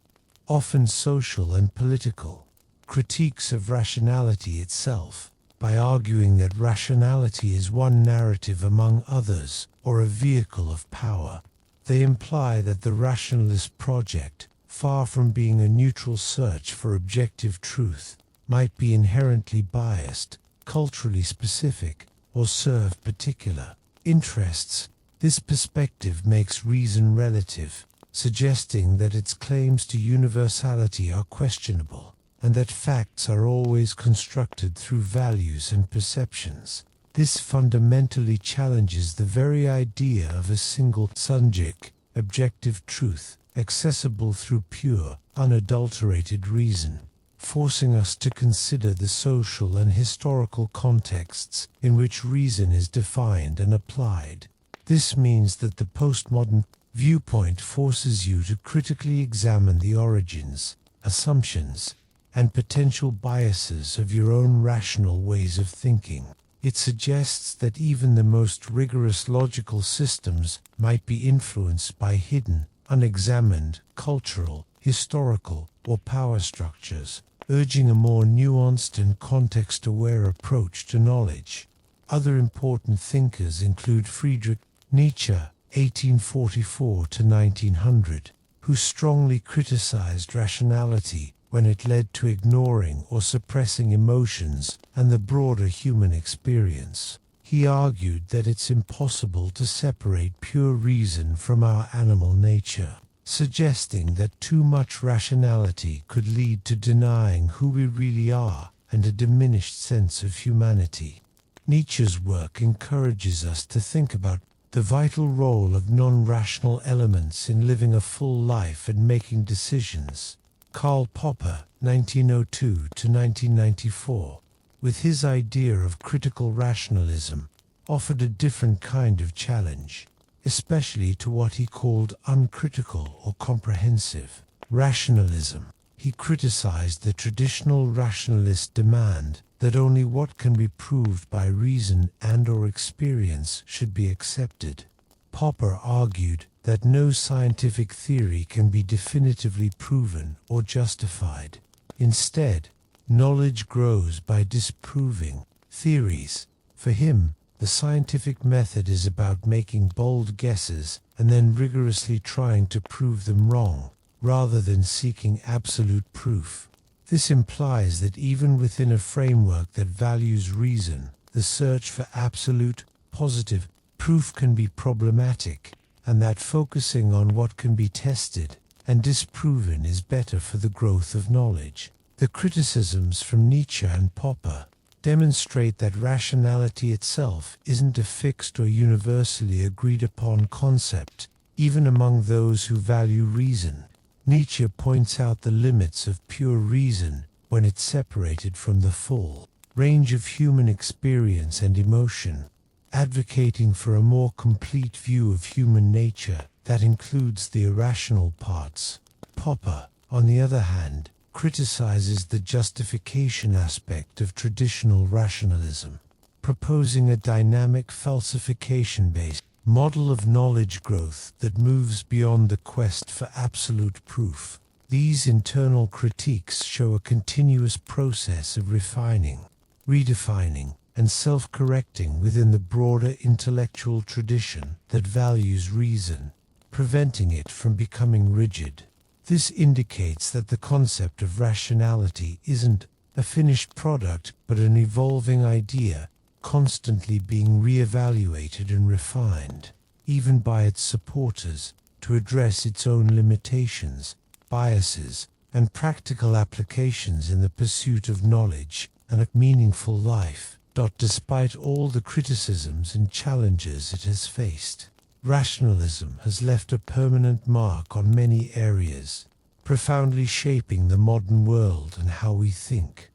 often social and political, critiques of rationality itself. By arguing that rationality is one narrative among others, or a vehicle of power, they imply that the rationalist project, far from being a neutral search for objective truth, might be inherently biased, culturally specific, or serve particular interests. This perspective makes reason relative, suggesting that its claims to universality are questionable, and that facts are always constructed through values and perceptions. This fundamentally challenges the very idea of a single subject, objective truth, accessible through pure, unadulterated reason, forcing us to consider the social and historical contexts in which reason is defined and applied. This means that the postmodern viewpoint forces you to critically examine the origins, assumptions, and potential biases of your own rational ways of thinking. It suggests that even the most rigorous logical systems might be influenced by hidden, unexamined, cultural, historical, or power structures, urging a more nuanced and context-aware approach to knowledge. Other important thinkers include Friedrich Nietzsche, 1844 to 1900, who strongly criticized rationality when it led to ignoring or suppressing emotions and the broader human experience. He argued that it's impossible to separate pure reason from our animal nature, suggesting that too much rationality could lead to denying who we really are and a diminished sense of humanity. Nietzsche's work encourages us to think about the vital role of non-rational elements in living a full life and making decisions. Karl Popper, 1902 to 1994, with his idea of critical rationalism, offered a different kind of challenge, especially to what he called uncritical or comprehensive rationalism. He criticized the traditional rationalist demand that only what can be proved by reason and/or experience should be accepted. Popper argued that no scientific theory can be definitively proven or justified. Instead, knowledge grows by disproving theories. For him, the scientific method is about making bold guesses and then rigorously trying to prove them wrong, rather than seeking absolute proof. This implies that even within a framework that values reason, the search for absolute, positive proof can be problematic, and that focusing on what can be tested and disproven is better for the growth of knowledge. The criticisms from Nietzsche and Popper demonstrate that rationality itself isn't a fixed or universally agreed upon concept, even among those who value reason. Nietzsche points out the limits of pure reason when it's separated from the full range of human experience and emotion, advocating for a more complete view of human nature that includes the irrational parts. Popper, on the other hand, criticizes the justification aspect of traditional rationalism, proposing a dynamic falsification-based model of knowledge growth that moves beyond the quest for absolute proof. These internal critiques show a continuous process of refining, redefining, and self-correcting within the broader intellectual tradition that values reason, preventing it from becoming rigid. This indicates that the concept of rationality isn't a finished product but an evolving idea, constantly being re-evaluated and refined, even by its supporters, to address its own limitations, biases, and practical applications in the pursuit of knowledge and a meaningful life. Despite all the criticisms and challenges it has faced, rationalism has left a permanent mark on many areas, profoundly shaping the modern world and how we think.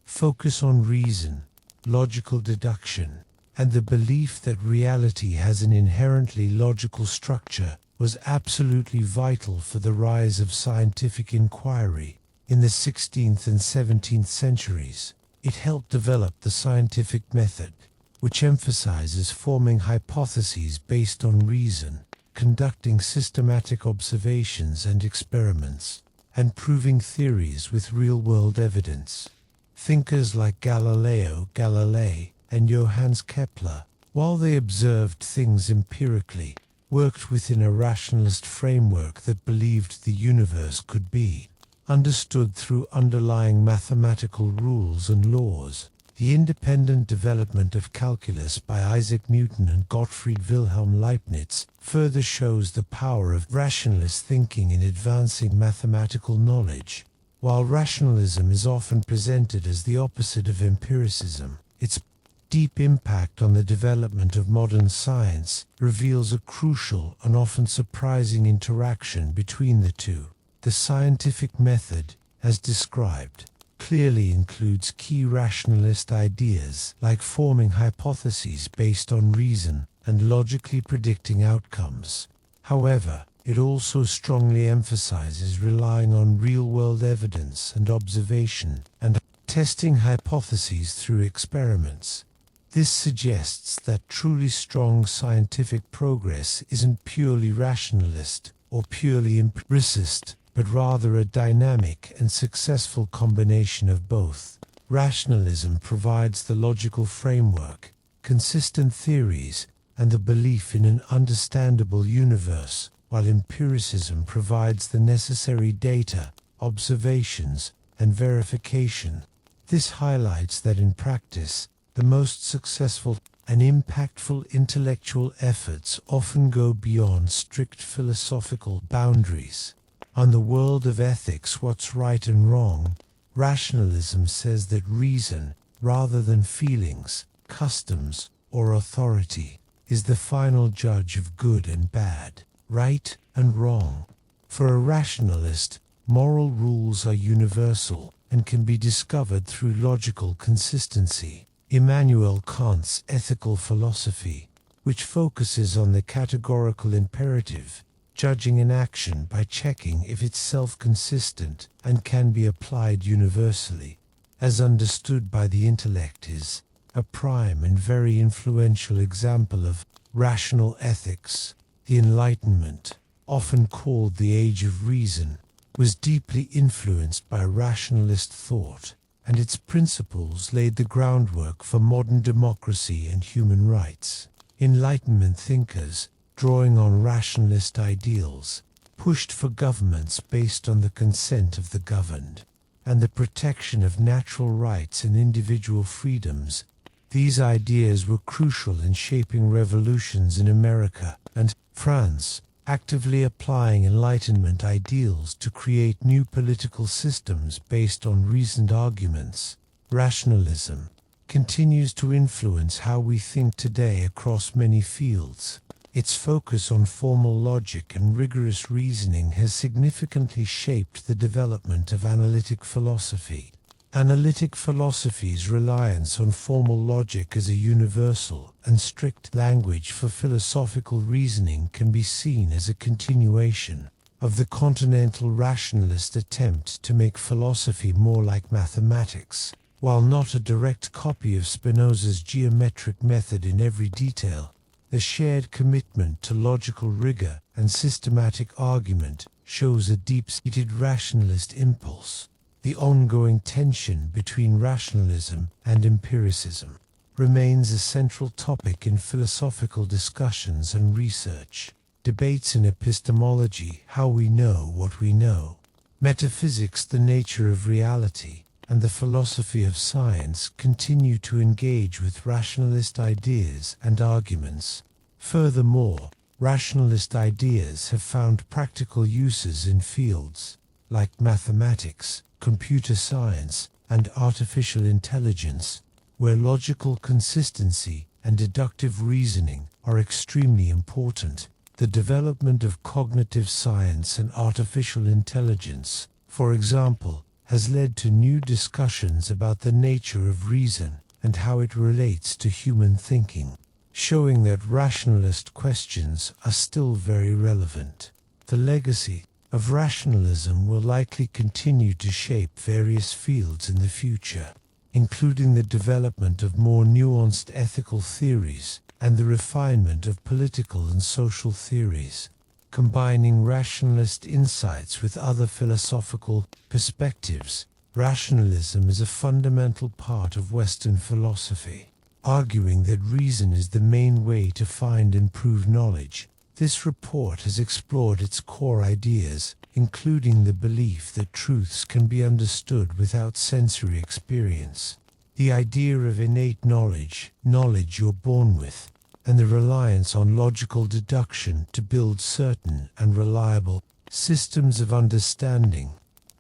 Focus on reason, logical deduction, and the belief that reality has an inherently logical structure was absolutely vital for the rise of scientific inquiry in the 16th and 17th centuries. It helped develop the scientific method, which emphasizes forming hypotheses based on reason, conducting systematic observations and experiments, and proving theories with real-world evidence. Thinkers like Galileo Galilei and Johannes Kepler, while they observed things empirically, worked within a rationalist framework that believed the universe could be understood through underlying mathematical rules and laws. The independent development of calculus by Isaac Newton and Gottfried Leibniz further shows the power of rationalist thinking in advancing mathematical knowledge. While rationalism is often presented as the opposite of empiricism, its deep impact on the development of modern science reveals a crucial and often surprising interaction between the two. The scientific method, as described, clearly includes key rationalist ideas like forming hypotheses based on reason and logically predicting outcomes. However, it also strongly emphasizes relying on real-world evidence and observation and testing hypotheses through experiments. This suggests that truly strong scientific progress isn't purely rationalist or purely empiricist, but rather a dynamic and successful combination of both. Rationalism provides the logical framework, consistent theories, and the belief in an understandable universe, while empiricism provides the necessary data, observations, and verification. This highlights that in practice, the most successful and impactful intellectual efforts often go beyond strict philosophical boundaries. On the world of ethics, what's right and wrong, rationalism says that reason, rather than feelings, customs, or authority, is the final judge of good and bad, right and wrong. For a rationalist, moral rules are universal and can be discovered through logical consistency. Immanuel Kant's ethical philosophy, which focuses on the categorical imperative, judging an action by checking if it's self-consistent and can be applied universally, as understood by the intellect, is a prime and very influential example of rational ethics. The Enlightenment, often called the Age of Reason, was deeply influenced by rationalist thought, and its principles laid the groundwork for modern democracy and human rights. Enlightenment thinkers, drawing on rationalist ideals, pushed for governments based on the consent of the governed, and the protection of natural rights and individual freedoms. These ideas were crucial in shaping revolutions in America and France, actively applying Enlightenment ideals to create new political systems based on reasoned arguments. Rationalism continues to influence how we think today across many fields. Its focus on formal logic and rigorous reasoning has significantly shaped the development of analytic philosophy. Analytic philosophy's reliance on formal logic as a universal and strict language for philosophical reasoning can be seen as a continuation of the continental rationalist attempt to make philosophy more like mathematics. While not a direct copy of Spinoza's geometric method in every detail, the shared commitment to logical rigor and systematic argument shows a deep-seated rationalist impulse. The ongoing tension between rationalism and empiricism remains a central topic in philosophical discussions and research. Debates in epistemology, how we know what we know, metaphysics, the nature of reality, and the philosophy of science continue to engage with rationalist ideas and arguments. Furthermore, rationalist ideas have found practical uses in fields like mathematics, computer science, and artificial intelligence, where logical consistency and deductive reasoning are extremely important. The development of cognitive science and artificial intelligence, for example, has led to new discussions about the nature of reason and how it relates to human thinking, showing that rationalist questions are still very relevant. The legacy of rationalism will likely continue to shape various fields in the future, including the development of more nuanced ethical theories and the refinement of political and social theories. Combining rationalist insights with other philosophical perspectives, rationalism is a fundamental part of Western philosophy, arguing that reason is the main way to find and prove knowledge. This report has explored its core ideas, including the belief that truths can be understood without sensory experience, the idea of innate knowledge, knowledge you're born with, and the reliance on logical deduction to build certain and reliable systems of understanding.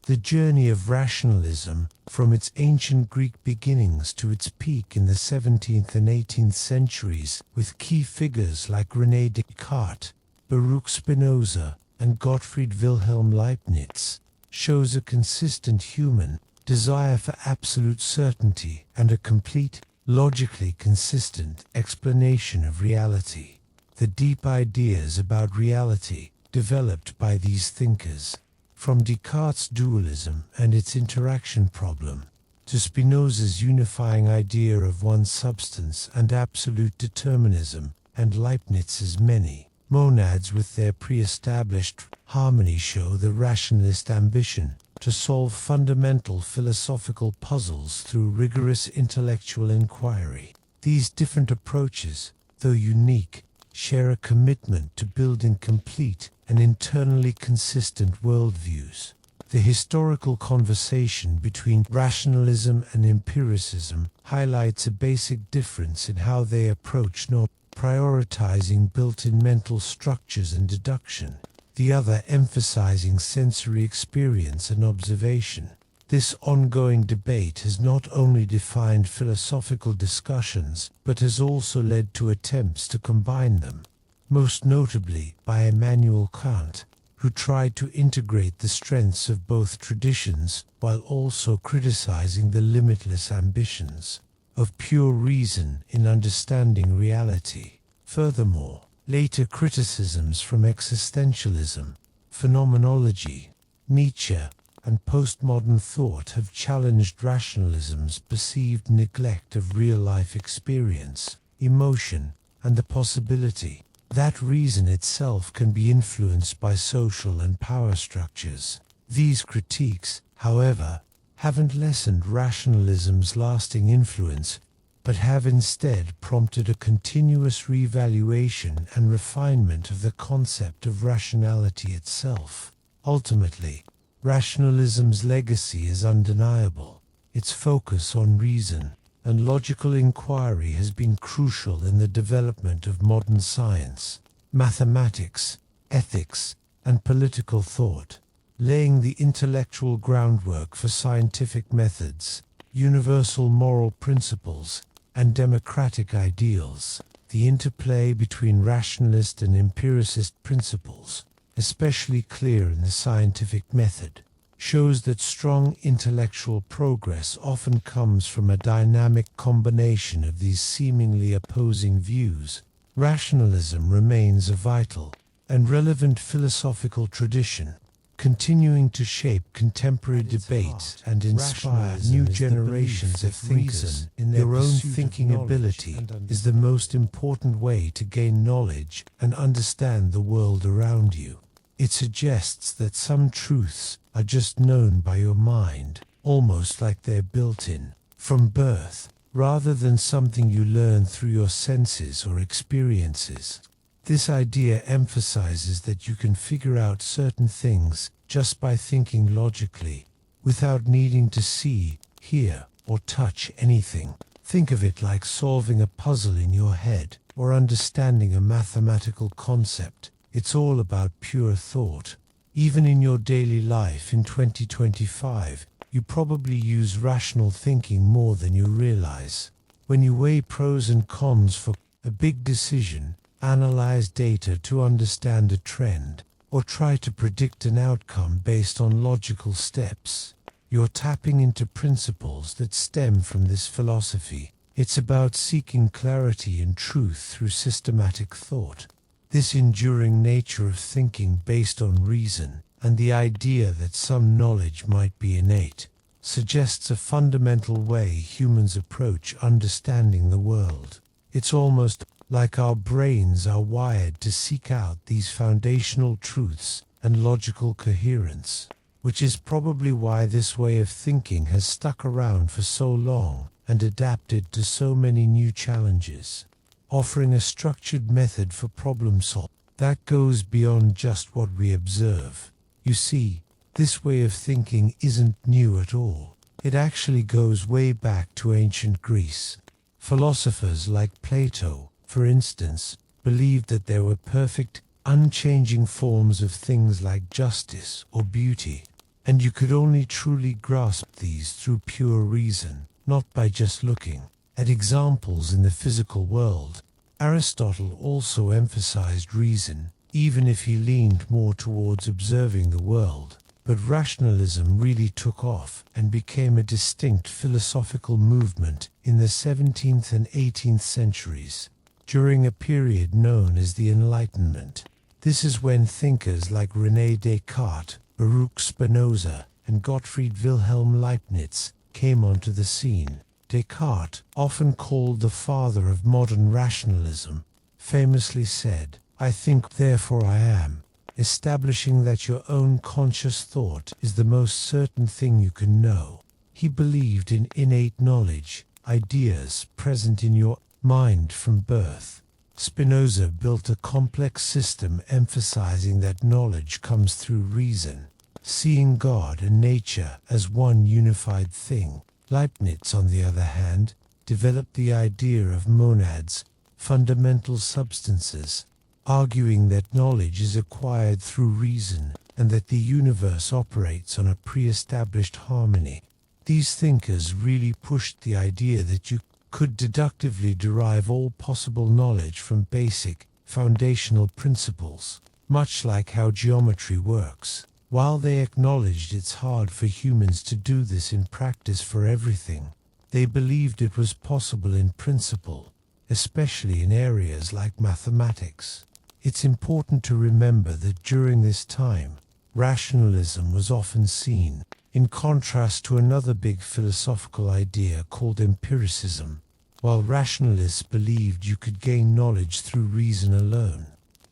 The journey of rationalism, from its ancient Greek beginnings to its peak in the 17th and 18th centuries, with key figures like René Descartes, Baruch Spinoza, and Gottfried Wilhelm Leibniz, shows a consistent human desire for absolute certainty and a complete, logically consistent explanation of reality. The deep ideas about reality developed by these thinkers, from Descartes' dualism and its interaction problem, to Spinoza's unifying idea of one substance and absolute determinism, and Leibniz's many monads with their pre-established harmony, show the rationalist ambition to solve fundamental philosophical puzzles through rigorous intellectual inquiry. These different approaches, though unique, share a commitment to building complete and internally consistent worldviews. The historical conversation between rationalism and empiricism highlights a basic difference in how they approach not prioritizing built-in mental structures and deduction, the other emphasizing sensory experience and observation. This ongoing debate has not only defined philosophical discussions, but has also led to attempts to combine them, most notably by Immanuel Kant, who tried to integrate the strengths of both traditions while also criticizing the limitless ambitions of pure reason in understanding reality. Furthermore, later criticisms from existentialism, phenomenology, Nietzsche, and postmodern thought have challenged rationalism's perceived neglect of real-life experience, emotion, and the possibility that reason itself can be influenced by social and power structures. These critiques, however, haven't lessened rationalism's lasting influence, but have instead prompted a continuous reevaluation and refinement of the concept of rationality itself. Ultimately, rationalism's legacy is undeniable. Its focus on reason and logical inquiry has been crucial in the development of modern science, mathematics, ethics, and political thought, laying the intellectual groundwork for scientific methods, universal moral principles, and democratic ideals. The interplay between rationalist and empiricist principles, especially clear in the scientific method, shows that strong intellectual progress often comes from a dynamic combination of these seemingly opposing views. Rationalism remains a vital and relevant philosophical tradition, continuing to shape contemporary debates and inspire new generations of thinkers. Your own thinking ability is the most important way to gain knowledge and understand the world around you. It suggests that some truths are just known by your mind, almost like they're built in from birth, rather than something you learn through your senses or experiences. This idea emphasizes that you can figure out certain things just by thinking logically, without needing to see, hear, or touch anything. Think of it like solving a puzzle in your head or understanding a mathematical concept. It's all about pure thought. Even in your daily life in 2025, you probably use rational thinking more than you realize. When you weigh pros and cons for a big decision, analyze data to understand a trend, or try to predict an outcome based on logical steps, you're tapping into principles that stem from this philosophy. It's about seeking clarity and truth through systematic thought. This enduring nature of thinking based on reason, and the idea that some knowledge might be innate, suggests a fundamental way humans approach understanding the world. It's almost like our brains are wired to seek out these foundational truths and logical coherence, which is probably why this way of thinking has stuck around for so long and adapted to so many new challenges, offering a structured method for problem solving that goes beyond just what we observe. You see, this way of thinking isn't new at all. It actually goes way back to ancient Greece. Philosophers like Plato, for instance, believed that there were perfect, unchanging forms of things like justice or beauty, and you could only truly grasp these through pure reason, not by just looking at examples in the physical world. Aristotle also emphasized reason, even if he leaned more towards observing the world. But rationalism really took off and became a distinct philosophical movement in the 17th and 18th centuries, during a period known as the Enlightenment. This is when thinkers like René Descartes, Baruch Spinoza, and Gottfried Wilhelm Leibniz came onto the scene. Descartes, often called the father of modern rationalism, famously said, "I think, therefore I am," establishing that your own conscious thought is the most certain thing you can know. He believed in innate knowledge, ideas present in your mind from birth. Spinoza built a complex system emphasizing that knowledge comes through reason, seeing God and nature as one unified thing. Leibniz, on the other hand, developed the idea of monads, fundamental substances, arguing that knowledge is acquired through reason and that the universe operates on a pre-established harmony. These thinkers really pushed the idea that you could deductively derive all possible knowledge from basic, foundational principles, much like how geometry works. While they acknowledged it's hard for humans to do this in practice for everything, they believed it was possible in principle, especially in areas like mathematics. It's important to remember that during this time, rationalism was often seen, in contrast to another big philosophical idea called empiricism. While rationalists believed you could gain knowledge through reason alone,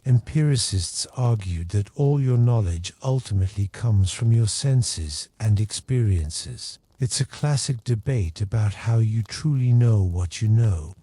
empiricists argued that all your knowledge ultimately comes from your senses and experiences. It's a classic debate about how you truly know what you know.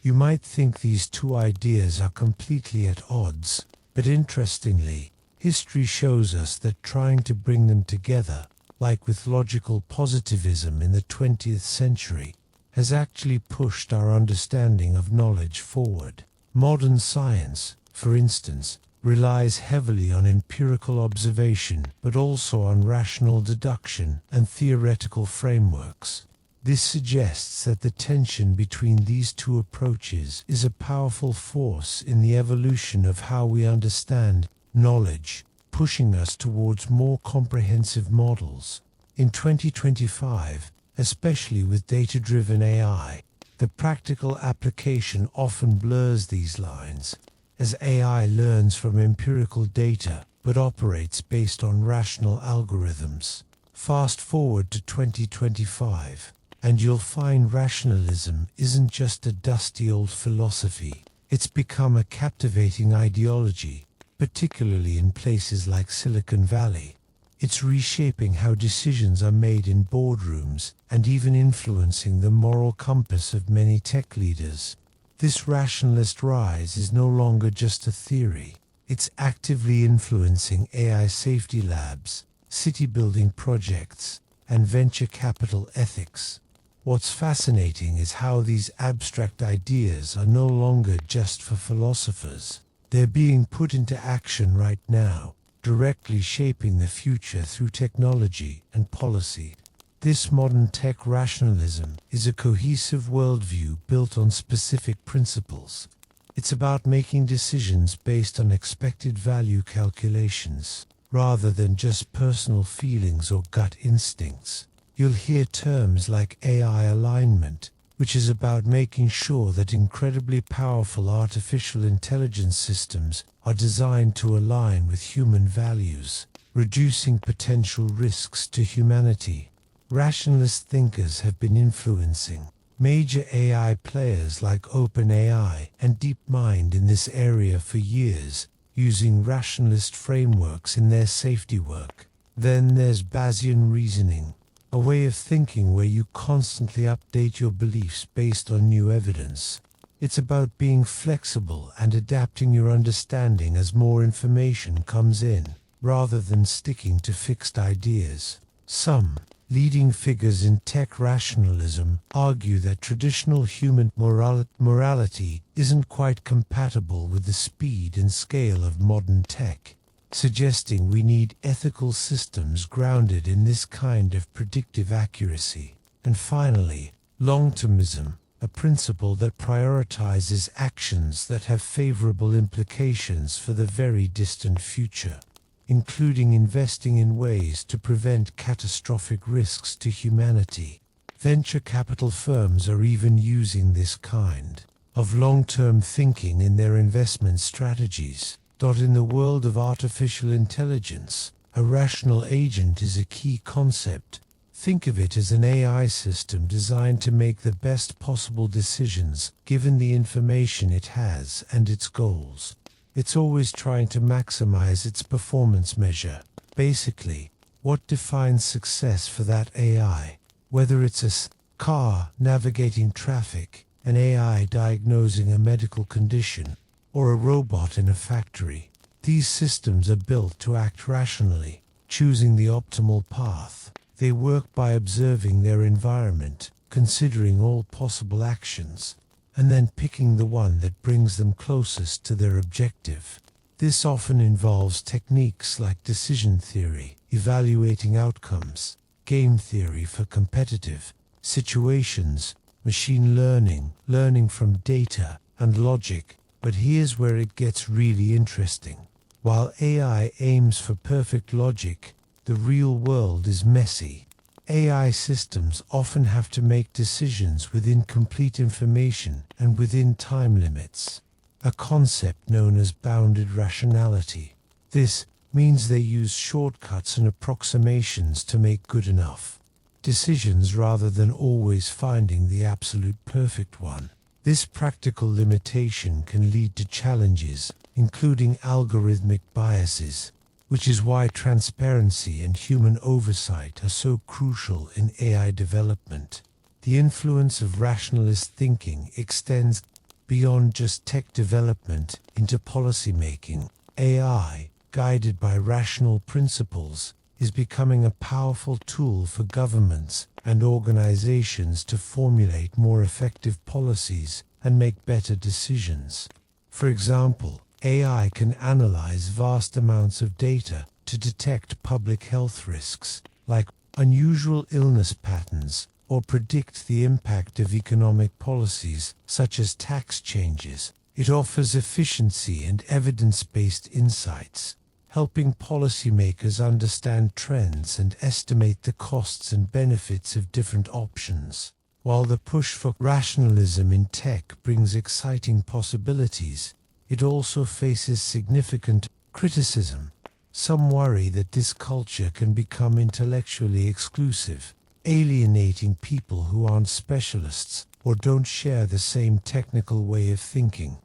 You might think these two ideas are completely at odds, but interestingly, history shows us that trying to bring them together, like with logical positivism in the 20th century, has actually pushed our understanding of knowledge forward. Modern science, for instance, relies heavily on empirical observation, but also on rational deduction and theoretical frameworks. This suggests that the tension between these two approaches is a powerful force in the evolution of how we understand knowledge, pushing us towards more comprehensive models. In 2025, especially with data-driven AI, the practical application often blurs these lines, as AI learns from empirical data but operates based on rational algorithms. Fast forward to 2025, and you'll find rationalism isn't just a dusty old philosophy. It's become a captivating ideology, particularly in places like Silicon Valley. It's reshaping how decisions are made in boardrooms and even influencing the moral compass of many tech leaders. This rationalist rise is no longer just a theory. It's actively influencing AI safety labs, city-building projects, and venture capital ethics. What's fascinating is how these abstract ideas are no longer just for philosophers. They're being put into action right now, directly shaping the future through technology and policy. This modern tech rationalism is a cohesive worldview built on specific principles. It's about making decisions based on expected value calculations, rather than just personal feelings or gut instincts. You'll hear terms like AI alignment, which is about making sure that incredibly powerful artificial intelligence systems are designed to align with human values, reducing potential risks to humanity. Rationalist thinkers have been influencing major AI players like OpenAI and DeepMind in this area for years, using rationalist frameworks in their safety work. Then there's Bayesian reasoning, a way of thinking where you constantly update your beliefs based on new evidence. It's about being flexible and adapting your understanding as more information comes in, rather than sticking to fixed ideas. Some leading figures in tech rationalism argue that traditional human morality isn't quite compatible with the speed and scale of modern tech, suggesting we need ethical systems grounded in this kind of predictive accuracy. And finally, long-termism, a principle that prioritizes actions that have favorable implications for the very distant future, including investing in ways to prevent catastrophic risks to humanity. Venture capital firms are even using this kind of long-term thinking in their investment strategies. In the world of artificial intelligence, a rational agent is a key concept. Think of it as an AI system designed to make the best possible decisions given the information it has and its goals. It's always trying to maximize its performance measure. Basically, what defines success for that AI? Whether it's a car navigating traffic, an AI diagnosing a medical condition, or a robot in a factory. These systems are built to act rationally, choosing the optimal path. They work by observing their environment, considering all possible actions, and then picking the one that brings them closest to their objective. This often involves techniques like decision theory, evaluating outcomes, game theory for competitive situations, machine learning, learning from data, and logic. But here's where it gets really interesting. While AI aims for perfect logic, the real world is messy. AI systems often have to make decisions with incomplete information and within time limits, a concept known as bounded rationality. This means they use shortcuts and approximations to make good enough decisions rather than always finding the absolute perfect one. This practical limitation can lead to challenges, including algorithmic biases, which is why transparency and human oversight are so crucial in AI development. The influence of rationalist thinking extends beyond just tech development into policymaking. AI, guided by rational principles, is becoming a powerful tool for governments and organizations to formulate more effective policies and make better decisions. For example, AI can analyze vast amounts of data to detect public health risks, like unusual illness patterns, or predict the impact of economic policies, such as tax changes. It offers efficiency and evidence-based insights, helping policymakers understand trends and estimate the costs and benefits of different options. While the push for rationalism in tech brings exciting possibilities, it also faces significant criticism. Some worry that this culture can become intellectually exclusive, alienating people who aren't specialists or don't share the same technical way of thinking.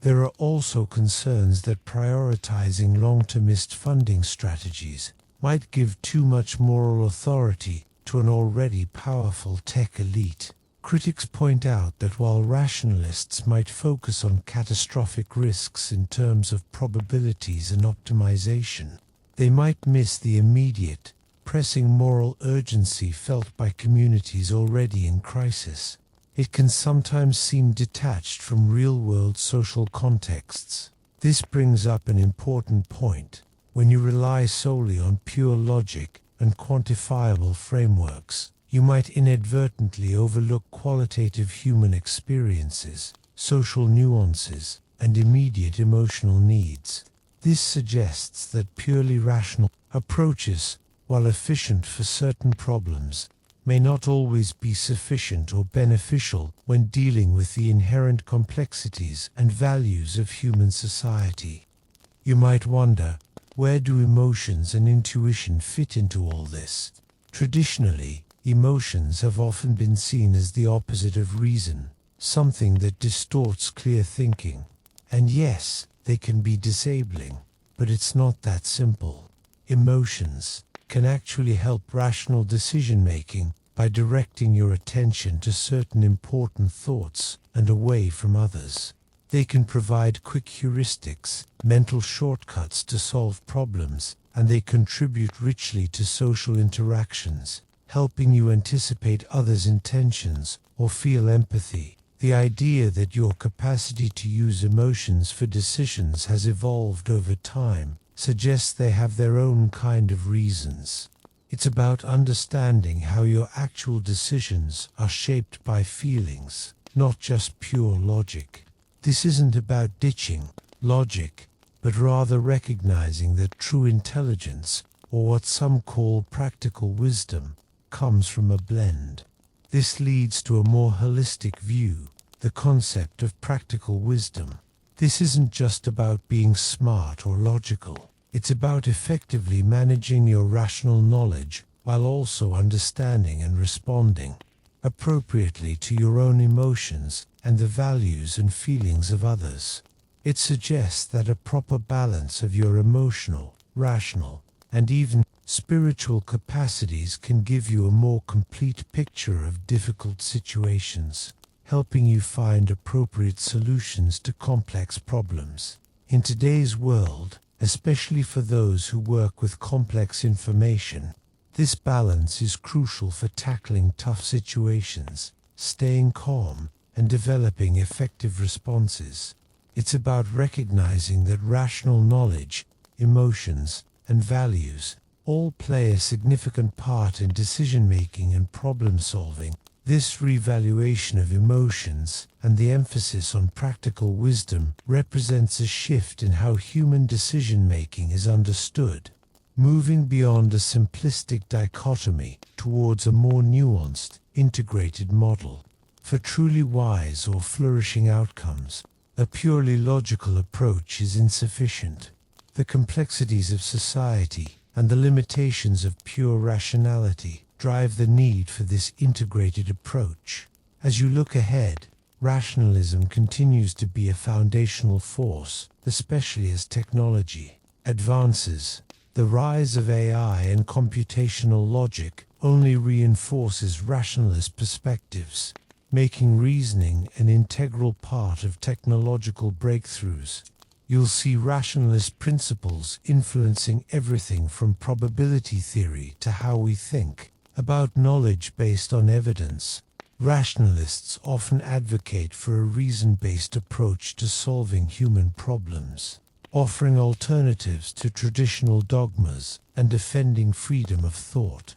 There are also concerns that prioritizing long-termist funding strategies might give too much moral authority to an already powerful tech elite. Critics point out that while rationalists might focus on catastrophic risks in terms of probabilities and optimization, they might miss the immediate, pressing moral urgency felt by communities already in crisis. It can sometimes seem detached from real-world social contexts. This brings up an important point. When you rely solely on pure logic and quantifiable frameworks, you might inadvertently overlook qualitative human experiences, social nuances, and immediate emotional needs. This suggests that purely rational approaches, while efficient for certain problems, may not always be sufficient or beneficial when dealing with the inherent complexities and values of human society. You might wonder, where do emotions and intuition fit into all this? Traditionally, emotions have often been seen as the opposite of reason, something that distorts clear thinking. And yes, they can be disabling, but it's not that simple. Emotions can actually help rational decision-making by directing your attention to certain important thoughts and away from others. They can provide quick heuristics, mental shortcuts to solve problems, and they contribute richly to social interactions, helping you anticipate others' intentions or feel empathy. The idea that your capacity to use emotions for decisions has evolved over time suggests they have their own kind of reasons. It's about understanding how your actual decisions are shaped by feelings, not just pure logic. This isn't about ditching logic, but rather recognizing that true intelligence, or what some call practical wisdom, comes from a blend. This leads to a more holistic view, the concept of practical wisdom. This isn't just about being smart or logical. It's about effectively managing your rational knowledge while also understanding and responding appropriately to your own emotions and the values and feelings of others. It suggests that a proper balance of your emotional, rational, and even spiritual capacities can give you a more complete picture of difficult situations. helping you find appropriate solutions to complex problems. In today's world, especially for those who work with complex information, this balance is crucial for tackling tough situations, staying calm, and developing effective responses. It's about recognizing that rational knowledge, emotions, and values all play a significant part in decision-making and problem-solving. This revaluation of emotions and the emphasis on practical wisdom represents a shift in how human decision-making is understood, moving beyond a simplistic dichotomy towards a more nuanced, integrated model. For truly wise or flourishing outcomes, a purely logical approach is insufficient. The complexities of society and the limitations of pure rationality drive the need for this integrated approach. As you look ahead, rationalism continues to be a foundational force, especially as technology advances. The rise of AI and computational logic only reinforces rationalist perspectives, making reasoning an integral part of technological breakthroughs. You'll see rationalist principles influencing everything from probability theory to how we think about knowledge based on evidence. Rationalists often advocate for a reason-based approach to solving human problems, offering alternatives to traditional dogmas and defending freedom of thought.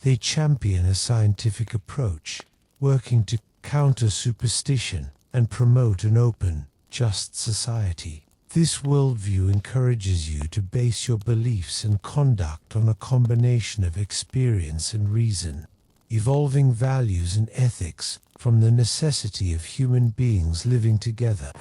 They champion a scientific approach, working to counter superstition and promote an open, just society. This worldview encourages you to base your beliefs and conduct on a combination of experience and reason, evolving values and ethics from the necessity of human beings living together.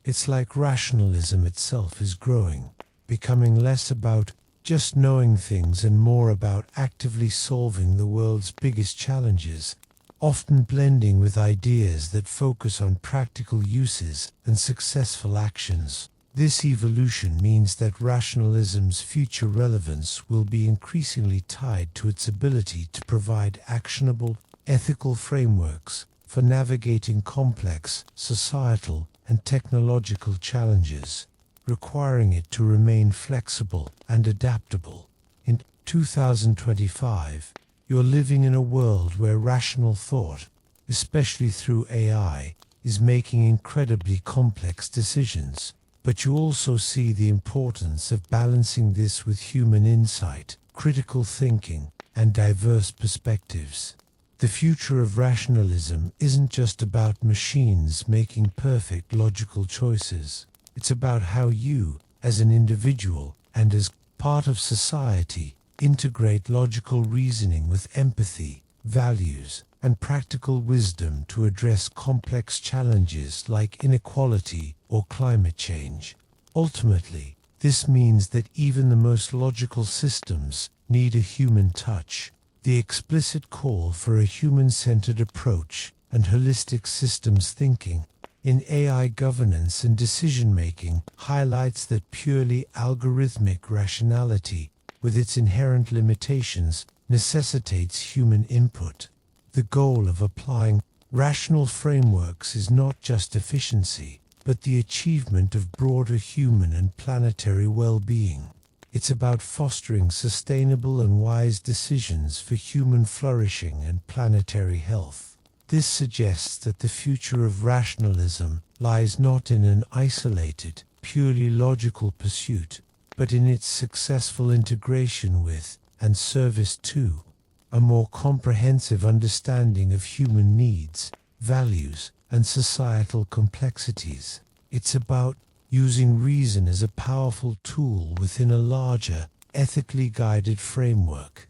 It's like rationalism itself is growing, becoming less about just knowing things and more about actively solving the world's biggest challenges, often blending with ideas that focus on practical uses and successful actions. This evolution means that rationalism's future relevance will be increasingly tied to its ability to provide actionable, ethical frameworks for navigating complex societal and technological challenges, requiring it to remain flexible and adaptable. In 2025, you're living in a world where rational thought, especially through AI, is making incredibly complex decisions. But you also see the importance of balancing this with human insight, critical thinking, and diverse perspectives. The future of rationalism isn't just about machines making perfect logical choices. It's about how you, as an individual and as part of society, integrate logical reasoning with empathy, values, and practical wisdom to address complex challenges like inequality or climate change. Ultimately, this means that even the most logical systems need a human touch. The explicit call for a human-centered approach and holistic systems thinking in AI governance and decision-making highlights that purely algorithmic rationality, with its inherent limitations, necessitates human input. The goal of applying rational frameworks is not just efficiency, but the achievement of broader human and planetary well-being. It's about fostering sustainable and wise decisions for human flourishing and planetary health. This suggests that the future of rationalism lies not in an isolated, purely logical pursuit, but in its successful integration with, and service to, a more comprehensive understanding of human needs, values, and societal complexities. It's about using reason as a powerful tool within a larger, ethically guided framework.